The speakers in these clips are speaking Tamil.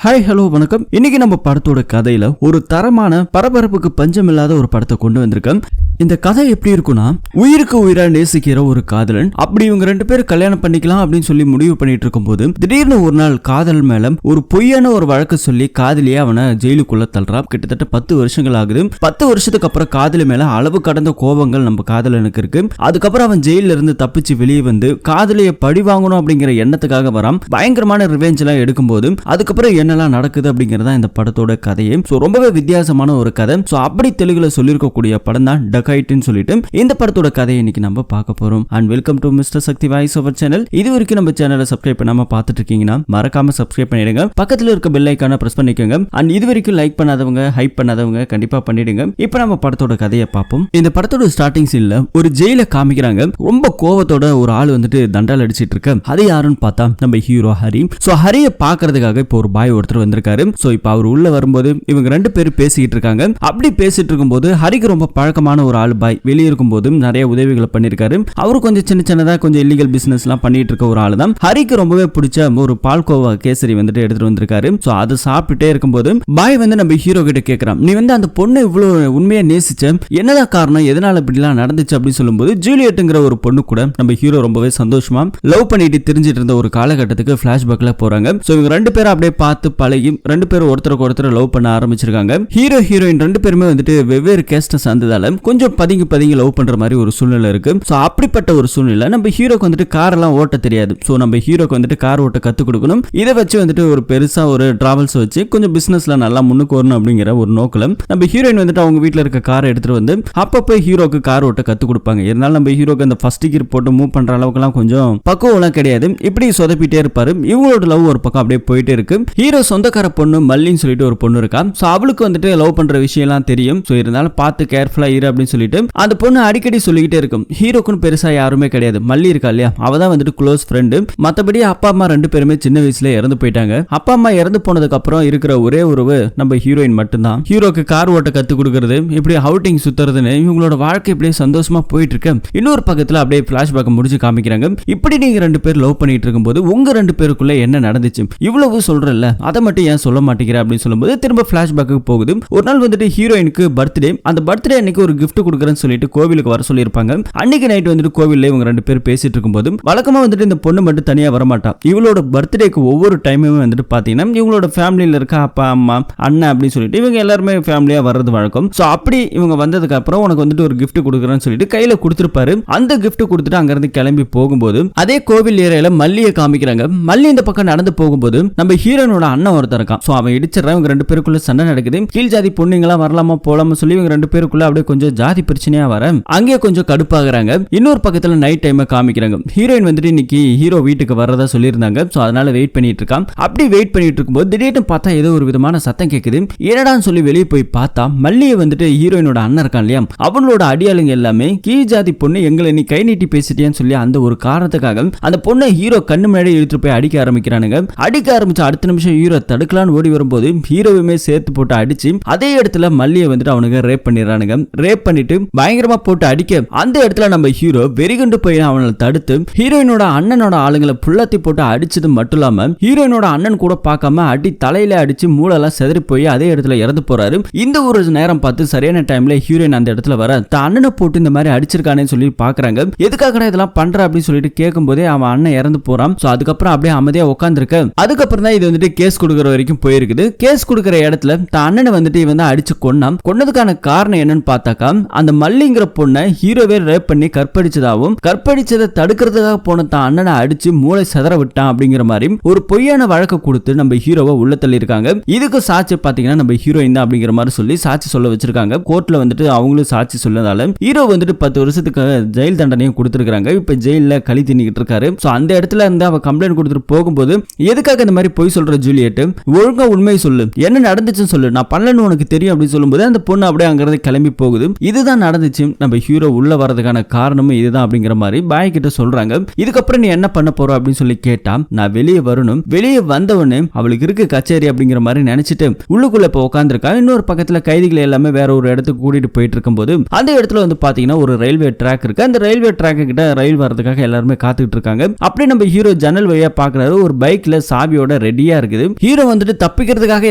ஹாய் ஹலோ வணக்கம். இன்னைக்கு நம்ம படத்தோட கதையில ஒரு தரமான பரபரப்புக்கு பஞ்சம் இல்லாத ஒரு படத்தை கொண்டு வந்திருக்கேன். இந்த கதை எப்படி இருக்குன்னா, உயிருக்கு உயிரா நேசிக்கிற ஒரு காதலன் அப்படி இவங்க ரெண்டு பேரும் கல்யாணம் பண்ணிக்கலாம் அப்படின்னு சொல்லி முடிவு பண்ணிட்டு இருக்கும் போது திடீர்னு ஒரு நாள் காதல் மேல ஒரு பொய்யான ஒரு வழக்கு சொல்லி காதலியே அவனை ஜெயிலுக்குள்ள தள்ளுறா. கிட்டத்தட்ட 10 வருஷங்கள் ஆகுது. 10 வருஷத்துக்கு அப்புறம் காதலி மேல அளவு கடந்த கோபங்கள் நம்ம காதலனுக்கு இருக்கு. அதுக்கப்புறம் அவன் ஜெயில இருந்து தப்பிச்சு வெளியே வந்து காதலியை பழி வாங்கணும் அப்படிங்கிற எண்ணத்துக்காக வரான். பயங்கரமான ரிவெஞ்ச் எல்லாம் எடுக்கும்போது அதுக்கப்புறம் என்னெல்லாம் நடக்குது அப்படிங்கறதா இந்த படத்தோட கதையே. ரொம்பவே வித்தியாசமான ஒரு கதை. அப்படி தெலுங்குல சொல்லியிருக்கக்கூடிய படம் தான் டக்கைட்னு சொல்லிட்டு இந்த படத்தோட கதையை இன்னைக்கு நம்ம பார்க்க போறோம். And welcome to mister Sakthi voice over channel. இது வரைக்கும் நம்ம சேனலை சப்ஸ்கிரைப் பண்ணாம பார்த்துட்டு இருக்கீங்கன்னா மறக்காம சப்ஸ்கிரைப் பண்ணிடுங்க. பக்கத்துல இருக்க பெல் ஐகானை பிரஸ் பண்ணிக்கோங்க. அண்ட் இது வரைக்கும் லைக் பண்ணாதவங்க ஹைப் பண்ணாதவங்க கண்டிப்பா பண்ணிடுங்க. இப்போ நம்ம படத்தோட கதையை பார்ப்போம். இந்த படத்தோட ஸ்டார்டிங் சீன்ல ஒரு ஜெயில காமிக்கிறாங்க. ரொம்ப கோவத்தோட ஒரு ஆள் வந்துட்டு தண்டால் அடிச்சிட்டு இருக்க. அது யாருன்னு பார்த்தா நம்ம ஹீரோ ஹரி. ஹரியை பாக்குறதுக்காக இப்போ ஒரு பாய் ஒருத்தர் வந்திருக்காரு. இப்போ அவர் உள்ள வரும்போது இவங்க ரெண்டு பேரும் பேசிக்கிட்டு இருக்காங்க. அப்படி பேசிட்டு இருக்கும்போது ஹரிக்கு ரொம்ப பழக்கமான ஒரு ஆள் பாய் வெளியே இருக்கும்போது நிறைய உதவிகளை பண்ணிருக்காரு. அவரு கொஞ்சம் சின்னதா கொஞ்சம் இல்லீகல் பிசினஸ் எல்லாம் பண்ணிட்டு இருக்க ஒரு ஆள் தான். ஹரிக்கு ரொம்பவே பிடிச்ச ஒரு பால்கோவா கேசரி வந்துட்டு எடுத்துட்டு வந்திருக்காரு. அதை சாப்பிட்டுட்டே இருக்கும்போது பாய் வந்து நம்ம ஹீரோ கிட்ட கேட்கிறான், நீ வந்து அந்த பொண்ணு இவ்வளவு உண்மையா நேசிச்ச, என்னதான் காரணம், எதனால இப்படி எல்லாம் நடந்துச்சு அப்படின்னு சொல்லும்போது ஜூலியட்ங்கிற ஒரு பொண்ணு கூட நம்ம ஹீரோ ரொம்பவே சந்தோஷமா லவ் பண்ணிட்டு தெரிஞ்சிட்டு இருந்த ஒரு காலகட்டத்துக்கு பிளாஷ்பேக்ல போறாங்க. இவங்க ரெண்டு பேரும் அப்படியே பார்த்து பழகி ரெண்டு பேரும் ஒருத்தருக்கு ஒருத்தர் லவ் பண்ண ஆரம்பிச்சிருக்காங்க. ஹீரோ ஹீரோயின் ரெண்டு பேருமே வந்துட்டு வெவ்வேறு கேஸ்ட் சேர்ந்ததால கொஞ்சம் பதுங்கி லவ் பண்ற மாதிரி ஒரு சூழ்நிலை இருக்கு. அப்படிப்பட்ட ஒரு சூழ்நிலை நம்ம ஹீரோக்கு வந்துட்டு கார் எல்லாம் ஓட்ட தெரியாது. நம்ம ஹீரோக்கு வந்துட்டு கார் ஓட்ட கத்து கொடுக்கணும். இதை வச்சு வந்துட்டு ஒரு பெருசா ஒரு டிராவல்ஸ் வச்சு கொஞ்சம் பிசினஸ்ல நல்லா முன்னுக்கு வரணும் அப்படிங்கிற ஒரு நோக்கில நம்ம ஹீரோயின் வந்துட்டு அவங்க வீட்டுல இருக்க காரை எடுத்துட்டு வந்து அப்பப்போ ஹீரோக்கு கார் ஓட்ட கத்து கொடுப்பாங்க. இருந்தாலும் நம்ம ஹீரோக்கு அந்த ஃபர்ஸ்ட் கியர் போட்டு மூவ் பண்ற அளவுக்கு எல்லாம் கொஞ்சம் பக்குவம் எல்லாம் கிடையாது. இப்படி சொதப்பிட்டே இருப்பாரு. இவங்களோட லவ் ஒரு பக்கம் அப்படியே போயிட்டே இருக்கு. ஹீரோ சொந்தக்கார பொண்ணு மல்லின்னு சொல்லிட்டு ஒரு பொண்ணு இருக்கா. அவளுக்கு வந்துட்டு லவ் பண்ற விஷயம் எல்லாம் தெரியும். இருந்தாலும் பார்த்து கேர்ஃபுல்லா இரு அப்படின்னு சொல்லிட்டு அந்த பொண்ணு அடிக்கடி சொல்லிக்கிட்டே இருக்கும். ஹீரோக்குன்னு பெருசா யாருமே கிடையாது. மல்லி இருக்கா இல்லையா, அவதான் வந்துட்டு க்ளோஸ் ஃப்ரெண்டு. மத்தபடி அப்பா அம்மா ரெண்டு பேருமே சின்ன வயசுல இறந்து போயிட்டாங்க. அப்பா அம்மா இறந்து போனதுக்கு அப்புறம் இருக்கிற ஒரே உறவு நம்ம ஹீரோயின் மட்டும்தான். ஹீரோக்கு கார் ஓட்ட கத்து கொடுக்கறது, இப்படி அவுட்டிங் சுத்துறதுன்னு இவங்களோட வாழ்க்கை இப்படியே சந்தோஷமா போயிட்டு இருக்கு. இன்னொரு பக்கத்துல அப்படியே பிளாஷ்பேக் முடிச்சு காமிக்கிறாங்க. இப்படி நீங்க ரெண்டு பேர் லவ் பண்ணிட்டு இருக்கும்போது உங்க ரெண்டு பேருக்குள்ள என்ன நடந்துச்சு, இவ்வளவு சொல்றல, அதை மட்டும் ஏன் சொல்ல மாட்டேங்கிற அப்படின்னு சொல்லும்போது திரும்ப பிளாஷ்பேக்கு போகுது. ஒரு நாள் வந்துட்டு ஹீரோயினுக்கு பர்த்டே. அந்த பர்த்டே அன்னைக்கு ஒரு கிஃப்ட் கொடுக்குறேன்னு சொல்லிட்டு கோவிலுக்கு வர சொல்லியிருப்பாங்க. அன்னைக்கு நைட் வந்துட்டு கோவில்ல இவங்க ரெண்டு பேர் பேசிட்டு இருக்கும்போது வழக்கமா வந்துட்டு இந்த பொண்ணு மட்டும் தனியா வரமாட்டா. இவளோட பர்த்டேக்கு ஒவ்வொரு டைமுமே வந்துட்டு பாத்தீங்கன்னா இவங்களோட ஃபேமிலியில இருக்க அப்பா அம்மா அண்ணன் அப்படின்னு சொல்லிட்டு இவங்க எல்லாருமே ஃபேமிலியா வர்றது வழக்கம். அப்படி இவங்க வந்ததுக்கு அப்புறம் உனக்கு வந்துட்டு ஒரு கிஃப்ட் கொடுக்குறேன்னு சொல்லிட்டு கையில கொடுத்துருப்பாரு. அந்த கிஃப்ட் கொடுத்துட்டு அங்க இருந்து கிளம்பி போகும்போது அதே கோவில் ஏரியால மல்லியை காமிக்கிறாங்க. மல்லி இந்த பக்கம் நடந்து போகும்போது நம்ம ஹீரோனோட அண்ணன் ஒருத்தர் இருக்கான். அவன் இடிச்சிடறான். இவங்க ரெண்டு பேருக்குள்ள சண்டை நடக்குது. கீழ் ஜாதி பொண்ணுங்களா வரலாமா போலாமா சொல்லி இவங்க ரெண்டு பேருக்குள்ள அப்படியே கொஞ்சம் ஜாதி பிரச்சனையா வர அங்கே கொஞ்சம் கடுப்பாகிறாங்க. இன்னொரு பக்கத்துல நைட் டைம் காமிக்கிறாங்க. ஹீரோயின் வந்துட்டு இன்னைக்கு ஹீரோ வீட்டுக்கு வரதா சொல்லியிருந்தாங்க. அதனால வெயிட் பண்ணிட்டு இருக்கான். அப்படி வெயிட் பண்ணிட்டு இருக்கும்போது திடீர்னு பார்த்தா ஏதோ ஒரு விதமான சத்தம் கேட்குது. என்னடான்னு சொல்லி வெளியே போய் பார்த்தா மல்லியை வந்துட்டு ஹீரோயினோட அண்ணன் இருக்கான் இல்லையா, அவளோட அடியாளுங்க எல்லாமே கீழ் ஜாதி பொண்ணு எங்களை நீ கை நீட்டி பேசிட்டேன்னு சொல்லி அந்த ஒரு காரணத்துக்காக அந்த பொண்ணை ஹீரோ கண்ணு முன்னாடி இழுத்துட்டு போய் அடிக்க ஆரம்பிக்கிறானுங்க. அடிக்க ஆரம்பிச்ச அடுத்த நிமிஷம் ஹீரோ தடுக்கலான்னு ஓடி வரும்போது ஹீரோவுமே சேர்த்து போட்டு அடிச்சு அதே இடத்துல மல்லியை வந்துட்டு அவனுங்க ரேப் பண்ணிடுறானுங்க. ரேப் பண்ணிட்டு பயங்கரமா போட்டு அடிக்க அந்த இடத்துல நம்ம ஹீரோ வெறிகொண்டு போய் அவனை தடுத்து ஹீரோயினோட அண்ணனோட ஆளுங்களை புள்ளத்தி போட்டு அடிச்சது மட்டும் இல்லாம ஹீரோயினோட அண்ணன் கூட பார்க்காம அடி தலையில அடிச்சு மூளெல்லாம் செதறி போய் அதே இடத்துல இறந்து போறாரு. இந்த ஒரு நேரம் பார்த்து சரியான டைம்ல ஹீரோயின் அந்த இடத்துல வர அண்ணனை போட்டு இந்த மாதிரி அடிச்சிருக்கானே சொல்லி பாக்குறாங்க. எதுக்காக இதெல்லாம் பண்ற அப்படின்னு சொல்லிட்டு கேட்கும் போதே அவன் அண்ணன் இறந்து போறான். அதுக்கப்புறம் அப்படியே அமைதியா உட்காந்துருக்க. அதுக்கப்புறம் தான் இது வந்துட்டு கேஸ் கொடுக்கற வரைக்கும் போயிருக்குது. கேஸ் கொடுக்கற இடத்துல அண்ணனை வந்துட்டு இவன் அடிச்சு கொன்னதுக்கான காரணம் என்னன்னு பார்த்தாக்கா அந்த மல்லிங்கிற பொண்ணை ஹீரோவே ரேப் பண்ணி கற்பழிச்சதாகவும் கற்பழிச்சதை தடுக்கிறதுக்காக போன தான் அண்ணனை அடிச்சு மூளை செதற விட்டான் அப்படிங்கிற மாதிரி ஒரு பொய்யான வழக்கு கொடுத்து நம்ம ஹீரோவை உள்ள தள்ளி இருக்காங்க. இதுக்கு சாட்சி பாத்தீங்கன்னா நம்ம ஹீரோயின் தான் அப்படிங்கிற மாதிரி சொல்லி சாட்சி சொல்ல வச்சிருக்காங்க. கோர்ட்ல வந்துட்டு அவங்களும் சாட்சி சொல்லதால ஹீரோ வந்துட்டு 10 வருஷத்துக்கு ஜெயில் தண்டனையும் கொடுத்திருக்காங்க. இப்ப ஜெயில களி தின்னிக்கிட்டு இருக்காரு. அந்த இடத்துல இருந்து அவ கம்ப்ளைண்ட் கொடுத்துட்டு போகும்போது எதுக்காக இந்த மாதிரி பொய் சொல்ற ஜூலியட், ஒழுங்கா உண்மையை சொல்லு, என்ன நடந்துச்சுன்னு சொல்லு, நான் பண்ணலன்னு உனக்கு தெரியும் அப்படின்னு சொல்லும்போது அந்த பொண்ணு அப்படியே அங்கிருந்து கிளம்பி போகுது. இதுதான் நடந்துச்சு. நம்ம ஹீரோ உள்ள வரதுக்கான காரணமும் இதுதான் அப்படிங்கிற மாதிரி பாய் கிட்ட சொல்றாங்க. இதுக்கப்புறம் நீ என்ன பண்ண போற அப்படின்னு சொல்லி கேட்டா, நான் வெளியே வரணும், வெளியே வந்தவனே அவளுக்கு இருக்கு கச்சேரி அப்படிங்கிற மாதிரி நினைச்சிட்டு உள்ளுக்குள்ள இப்ப உட்காந்துருக்கா. இன்னொரு பக்கத்துல கைதிகளை எல்லாமே வேற ஒரு இடத்துக்கு கூட்டிட்டு போயிட்டு இருக்கும் போது அந்த இடத்துல வந்து பாத்தீங்கன்னா ஒரு ரயில்வே ட்ராக் இருக்கு. அந்த ரயில்வே ட்ராக் கிட்ட ரயில் வரதுக்காக எல்லாருமே காத்துக்கிட்டு இருக்காங்க. அப்படி நம்ம ஹீரோ ஜன்னல் வழியா பாக்குறாரு. ஒரு பைக்ல சாவியோட ரெடியா இருக்குது. ஹீரோ வந்துட்டு தப்பிக்கிறதுக்காக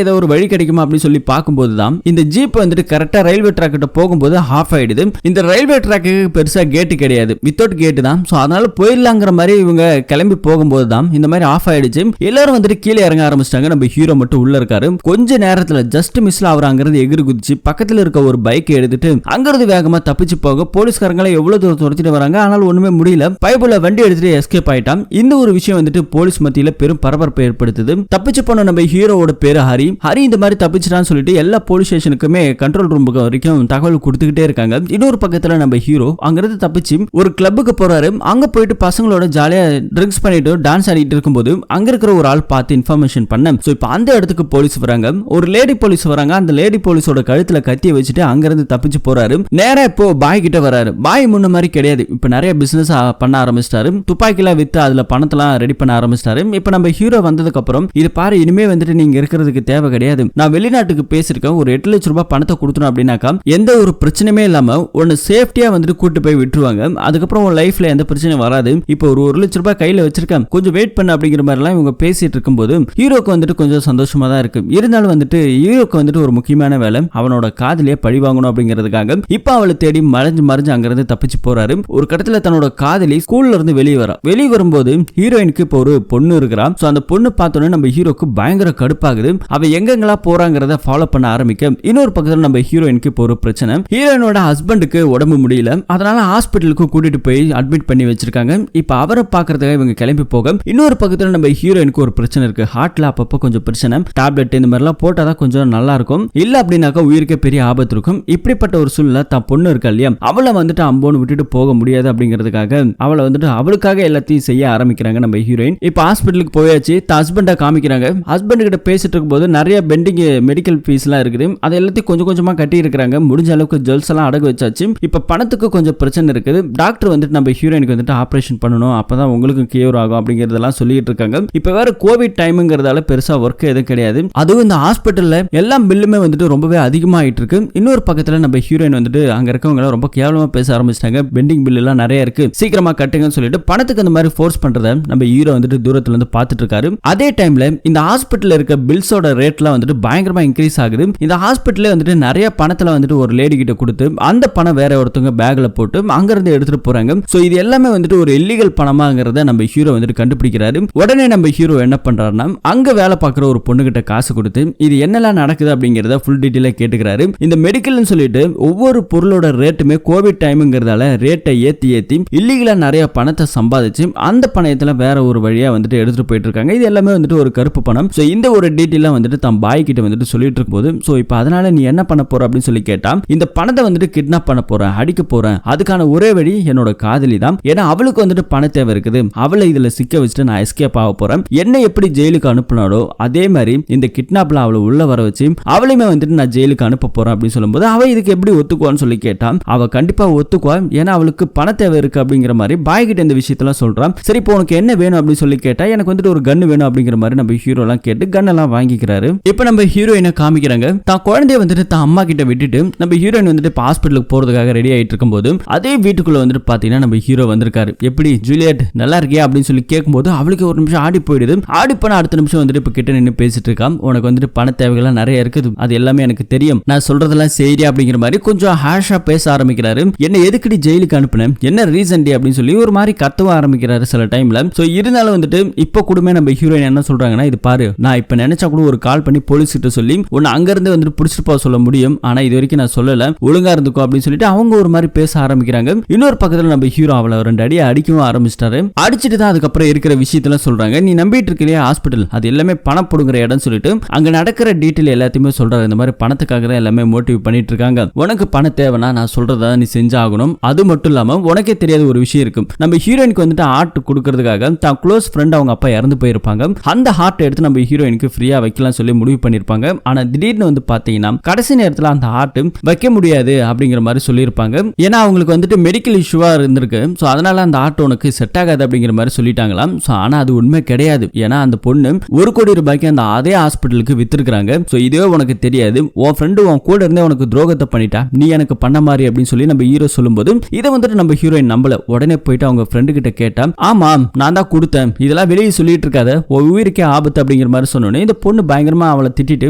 ஏதோ ஒரு வழி கிடைக்குமா அப்படின்னு சொல்லி பார்க்கும்போது தான் இந்த ஜீப் வந்துட்டு கரெக்டா ரயில்வே ட்ராக் கிட்ட போகும்போது ஆஃப் ஆயிடுது. இந்த ரயில்வே ட்ராக்கு பெருசா கேட்டு கிடையாது, வித்தவுட் கேட்டு தான். சோ அதனால போயிடலாங்கிற மாதிரி இவங்க கிளம்பி போகும்போது தான் இந்த மாதிரி ஆஃப் ஆயிடுச்சு. எல்லாரும் வந்துட்டு கீழே இறங்க ஆரம்பிச்சிட்டாங்க. நம்ம ஹீரோ மட்டும் உள்ள இருக்காரு. கொஞ்ச நேரத்துல ஜஸ்ட் மிஸ்ல அவர் அங்கிருந்து எகிரி குதிச்சு பக்கத்துல இருக்க ஒரு பைக் எடுத்துட்டு அங்கிருந்து வேகமா தப்பிச்சு போக போலீஸ்காரங்களை எவ்வளவு தூரம் துரத்திட்டு வராங்க. ஆனால் ஒண்ணுமே முடியல. பைபிள வண்டி எடுத்துட்டு எஸ்கேப் ஆயிட்டான். இந்த ஒரு விஷயம் வந்துட்டு போலீஸ் மத்தியில பெரும் பரபரப்பை ஏற்படுத்துது. தப்பிச்சு போன நம்ம ஹீரோவோட பேரு ஹரி. ஹரி இந்த மாதிரி தப்பிச்சிட்டான்னு சொல்லிட்டு எல்லா போலீஸ் ஸ்டேஷனுக்குமே கண்ட்ரோல் ரூமுக்கு வரைக்கும் தகவல் கொடுத்துக்கிட்டே இருக்காங்க. இன்னொரு பக்கத்துல நம்ம ஹீரோ அங்கிருந்து தப்பிச்சு ஒரு கிளப்புக்கு போறாரு. அங்க போயிட்டு பசங்களோட ஜாலியா ட்ரிங்க்ஸ் பண்ணிட்டு டான்ஸ் ஆடிட்டு இருக்கும்போது அங்க இருக்கிற ஒரு ஆள் பார்த்து இன்ஃபர்மேஷன் பண்ண. சோ இப்போ அந்த இடத்துக்கு போலீஸ் வராங்க. ஒரு லேடி போலீஸ் வராங்க. அந்த லேடி போலீஸோட கழுத்துல கத்திய வச்சுட்டு அங்க இருந்து தப்பிச்சு போறாரு. நேரா இப்போ பாய் கிட்ட வராரு. பாய் முன்ன மாதிரி கிடையாது. இப்ப நிறைய பிசினஸ் பண்ண ஆரம்பிச்சிட்டாரு. துப்பாக்கிலாம் வித்து அதுல பணத்தெல்லாம் ரெடி பண்ண ஆரம்பிச்சிட்டாரு. இப்ப நம்ம ஹீரோ வந்ததுக்கு அப்புறம் இது பாரு, இனிமே வந்துட்டு நீங்க இருக்கிறதுக்கு தேவை கிடையாது. நான் வெளிநாட்டுக்கு பேசிருக்கேன். ஒரு 8 லட்சம் ரூபாய் பணத்தை கொடுத்தணும் அப்படின்னாக்கா எந்த ஒரு பிரச்சனையுமே இல்லாம ஒன்னு சேஃப்டியா வந்துட்டு கூட்டு போய் விட்டுருவாங்க. அதுக்கப்புறம் உன் லைஃப்ல எந்த பிரச்சனையும் வராது. இப்போ ஒரு 1 லட்சம் ரூபாய் கையில வச்சிருக்கேன், கொஞ்சம் வெயிட் பண்ண அப்படிங்கிற மாதிரி எல்லாம் இவங்க பேசிட்டு இருக்கும்போது ஹீரோக்கு வந்துட்டு கொஞ்சம் சந்தோஷமா தான் இருக்கு. இருந்தாலும் வந்துட்டு ஹீரோக்கு வந்துட்டு ஒரு முக்கியமான வேலை, அவனோட காதலியை பழி வாங்கணும் அப்படிங்கிறதுக்காக இப்ப அவளை தேடி மறைஞ்சு அங்கிருந்து தப்பிச்சு போறாரு. ஒரு கட்டத்துல தன்னோட காதலி ஸ்கூல்ல இருந்து வெளியே வரும்போது ஹீரோயினுக்கு இப்போ ஒரு பொண்ணு இருக்கிறா. சோ அந்த பொண்ணு பார்த்தோன்னே நம்ம ஹீரோக்கு பயங்கர கடுப்பாகுது. அவ எங்கெங்களா போறாங்கிறத ஃபாலோ பண்ண ஆரம்பிக்க இன்னொரு பக்கத்துல நம்ம ஹீரோயினுக்கு இப்போ ஒரு பிரச்சனை. ஹீரோயினோட ஹஸ்பண்டுக்கு உடம்பு முடியல. அதனால ஹாஸ்பிட்டலுக்கு கூட்டிட்டு போய் அட்மிட் பண்ணி வச்சிருக்காங்க. இப்ப அவரை பாக்குறதுக்காக இவங்க கிளம்பி போக இன்னொரு பக்கத்துல நம்ம ஹீரோயினுக்கு ஒரு பிரச்சனை இருக்கு. ஹார்ட்ல அப்பப்போ கொஞ்சம் பிரச்சனை. டேப்லெட் இந்த மாதிரி எல்லாம் போட்டாதான் கொஞ்சம் நல்லா இருக்கும். இல்ல அப்படின்னாக்கா உயிருக்கு பெரிய ஆபத்து இருக்கும். இப்படிப்பட்ட ஒரு சூழ்நிலை தான் பொண்ணு இருக்கா இல்லையா, அவளை வந்துட்டு அம்போன்னு விட்டுட்டு போக முடியாது அப்படிங்கிறதுக்காக அவளை வந்துட்டு அவளுக்காக எல்லாத்தையும் செய்ய ஆரம்பிக்கிறாங்க நம்ம ஹீரோயின். இப்ப ஹாஸ்பிட்டலுக்கு போயாச்சு. ஹஸ்பண்டா காமிக்கிறாங்க. ஹஸ்பண்ட் கிட்ட பேசிட்டு இருக்கும்போது நிறைய பெண்டிங் மெடிக்கல் ஃபீஸ் எல்லாம் இருக்குது. அதை எல்லாத்தையும் கொஞ்சம் கொஞ்சமா கட்டி இருக்கிறாங்க. முடிஞ்ச அளவுக்கு ஜுவல்ஸ் எல்லாம் அடகு வச்சாச்சு. இப்ப பணத்துக்கு கொஞ்சம் பிரச்சனை இருக்குது. டாக்டர் வந்துட்டு நம்ம ஹீரோயினுக்கு வந்துட்டு ஆபரேஷன் பண்ணணும், அப்பதான் உங்களுக்கு கியூர் ஆகும் அப்படிங்கறதெல்லாம் சொல்லிட்டு இருக்காங்க. இப்ப வேற கோவிட் டைம்ங்கிறதால பெருசா ஒர்க் எதுவும் கிடையாது. அதுவும் இந்த ஹாஸ்பிட்டல்ல எல்லாம் பில்லுமே வந்துட்டு ரொம்பவே அதிகமாயிட்டு இருக்கு. இன்னொரு பக்கத்துல நம்ம ஹீரோயின் வந்துட்டு அங்க இருக்கவங்க ரொம்ப கேவலமா பேச ஆரம்பிச்சிட்டாங்க. பெண்டிங் பில் எல்லாம் நிறைய இருக்கு, சீக்கிரமா கட்டுங்கன்னு சொல்லிட்டு பணத்துக்கு அந்த மாதிரி ஃபோர்ஸ் பண்றத நம்ம ஹீரோ வந்துட்டு தூரத்துல இருந்து பாத்துட்டு இருக்காரு. அதே டைம்ல இந்த ஹாஸ்பிட்டல்ல இருக்க பில்ஸோட ரேட்லாம் வந்துட்டு பயங்கரமா இன்க்ரீஸ் ஆகுது. இந்த ஹாஸ்பிட்டல்ல வந்துட்டு நிறைய பணத்துல வந்துட்டு ஒரு லேடி கிட்ட கொடுத்து அந்த பணம் வேற ஒருத்தவங்க பேக்ல போட்டு அங்க இருந்து எடுத்துட்டு போறாங்க. சோ இது எல்லாமே வந்துட்டு ஒரு இல்லீகல் பணமாங்கிறத நம்ம ஹீரோ வந்துட்டு கண்டுபிடிக்கிறாரு. உடனே நம்ம ஹீரோ என்ன பண்றாருன்னா அங்க வேலை பார்க்குற ஒரு பொண்ணு கிட்ட காசு கொடுத்து இது என்னெல்லாம் நடக்குது அப்படிங்கறத ஃபுல் டீடைலா கேட்டுக்கிறாரு. இந்த மெடிக்கல்னு சொல்லிட்டு ஒவ்வொரு பொருளோட ரேட்டுமே கோவிட் டைம்ங்கிறதால ரேட்டை ஏத்தி இல்லீகலா நிறைய பணத்தை சம்பாதிச்சு அந்த பணத்துல வேற ஒரு வழியா வந்துட்டு எடுத்துட்டு போயிட்டு இருக்காங்க. இது எல்லாமே வந்துட்டு ஒரு கருப்பு பணம். சோ இந்த ஒரு டீடைலா வந்துட்டு தன் பாய் கிட்ட வந்துட்டு சொல்லிட்டு இருக்கும்போது சோ இப்போ அதனால நீ என்ன பண்ண போற அப்படின்னு சொல்லி கேட்டா, இந்த பணத்தை வந்துட்டு கிட்னாப் பண்ண போறேன், அடிக்க போறேன். அதுக்கான ஒரே வழி என்னோட காதலி தான். ஏன்னா அவளுக்கு வந்துட்டு பண தேவை இருக்குது. அவளை இதுல சிக்க வச்சுட்டு நான் எஸ்கேப் ஆக போறேன். என்ன எப்படி ஜெயிலுக்கு அனுப்புனாலோ அதே மாதிரி இந்த கிட்னாப்ல அவளை உள்ள வர வச்சு அவளையுமே வந்துட்டு நான் ஜெயிலுக்கு அனுப்ப போறேன் அப்படின்னு சொல்லும்போது அவ இதுக்கு எப்படி ஒத்துக்குவான்னு சொல்லி கேட்டா, அவ கண்டிப்பா ஒத்துக்குவா. ஏன்னா அவளுக்கு பண தேவை இருக்கு அப்படிங்கிற மாதிரி பாய் கிட்ட இந்த விஷயத்தெல்லாம் சொல்றான். சரி இப்போ உனக்கு என்ன வேணும் அப்படின்னு சொல்லி கேட்டா, எனக்கு வந்துட்டு ஒரு கன் வேணும் அப்படிங்கிற மாதிரி நம்ம ஹீரோ எல்லாம் கேட்டு கன் எல்லாம் வாங்கிக்கிறாரு. இப்போ நம்ம ஹீரோயினை காமிக்கிறாங்க. தான் குழந்தைய வந்துட்டு தான் அம்மா கிட்ட விட்டுட்டு நம்ம ஹீரோயின் வந்துட்டு ஹாஸ்பிட்டலுக்கு போறதுக்காக ரெடி ஆயிட்டு இருக்கும்போது அதே வீட்டுக்குள்ள வந்துட்டு பாத்தீங்கன்னா நம்ம ஹீரோ வந்திருக்காரு. எப்படி ஜூலியட் நல்லா இருக்கியா அப்படின்னு சொல்லி கேட்கும்போது அவளுக்கு ஒரு நிமிஷம் ஆடி போயிடுது. ஆடி போன அடுத்த நிமிஷம் வந்துட்டு இப்ப கிட்ட நின்று பேசிட்டு இருக்கான். உனக்கு வந்துட்டு பண தேவைகள் நிறைய இருக்குது, அது எல்லாமே எனக்கு தெரியும், நான் சொல்றதெல்லாம் சரியா அப்படிங்கிற மாதிரி கொஞ்சம் ஹாஷா பேச ஆரம்பிக்கிறாரு. என்ன எதுக்கடி ஜெயிலுக்கு அனுப்புனேன், என்ன ரீசன் டி அப்படின்னு சொல்லி ஒரு மாதிரி கத்தவ ஆரம்பிக்கிறாரு சில டைம்ல. சோ இருந்தாலும் வந்துட்டு இப்ப கூடமே நம்ம ஹீரோயின் என்ன சொல்றாங்கன்னா, இது பாரு நான் இப்ப நினைச்சா கூட ஒரு கால் பண்ணி போலீஸ் கிட்ட சொல்லி உன்னை அங்க இருந்து வந்துட்டு பிடிச்சிட்டு போக சொல்ல முடியும், ஆனா இது வரைக்கும் நான் சொல்லல, ஒழுங்கா இருந்துக்கோ அப்படின்னு சொல்லிட்டு அவங்க ஒரு மாதிரி பேச ஆரம்பிக்கிறாங்க. இன்னொரு பக்கத்துல நம்ம ஹீரோ அவளை 2 அடி அடிக்கவும் ஆரம்பிச்சிட்டாரு. அடிச்சுட்டு தான் அதுக்கப்புறம் இருக்கிற விஷயத்துல சொல்றாங்க. நீ நம்பிட்டு இருக்கலையா ஹாஸ்பிட்டல், அது எல்லாமே பணம் போடுங்கிற இடம் சொல்லிட்டு அங்க நடக்கிற டீட்டெயில் எல்லாத்தையுமே சொல்றாரு. இந்த மாதிரி பணத்துக்காக தான் எல்லாமே மோட்டிவ் பண்ணிட்டு இருக்காங்க. உனக்கு பண தேவைனா நான் சொல்றதா நீ செஞ்சாகணும். அது மட்டும் இல்லாம உனக்கே தெரியாத ஒரு விஷயம் இருக்கும். நம்ம ஹீரோயினுக்கு வந்துட்டு ஹார்ட் கொடுக்கறதுக்காக தான் க்ளோஸ் ஃப்ரெண்ட் அவங்க அப்பா இறந்து போயிருப்பாங்க. அந்த ஹார்ட் எடுத்து நம்ம ஹீரோயினுக்கு ஃப்ரீயா வைக்கலாம் சொல்லி முடிவு பண்ணிருப்பாங்க. ஆனா திடீர்னு வந்து பாத்தீங்கன்னா கடைசி நேரத்துல அந்த ஹார்ட் வைக்க முடியாது அப்படிங்கிற மாதிரி சொல்லியிருப்பாங்க. ஏன்னா அவங்களுக்கு வந்துட்டு மெடிக்கல் இஷ்யூவா இருந்திருக்கு. சோ அதனால அந்த ஹார்ட் உனக்கு செட் ஆகாது அப்படிங்கிற மாதிரி சொல்லிட்டாங்களாம். சோ ஆனா அது உண்மை கிடையாது. ஏன்னா அந்த பொண்ணு 1 கோடி ரூபாய்க்கு அந்த அதே ஹாஸ்பிட்டலுக்கு வித்திருக்காங்க. சோ இதுவே உனக்கு தெரியாது, உன் ஃப்ரெண்டு உன் கூட இருந்தே உனக்கு துரோகத்தை பண்ணிட்டா, நீ எனக்கு பண்ண மாதிரி அப்படின்னு சொல்லி நம்ம ஹீரோ சொல்லும்போது இதை வந்துட்டு நம்ம ஹீரோயின் நம்பல. உடனே போயிட்டு அவங்க ஃப்ரெண்டு கிட்ட கேட்டா, ஆமா நான் தான் கொடுத்தேன், இதெல்லாம் வெளியே சொல்லிட்டு இருக்காத, உன் உயிருக்கே ஆபத்து அப்படிங்கிற மாதிரி சொன்னோன்னே இந்த பொண்ணு பயங்கரமா அவளை திட்டிட்டு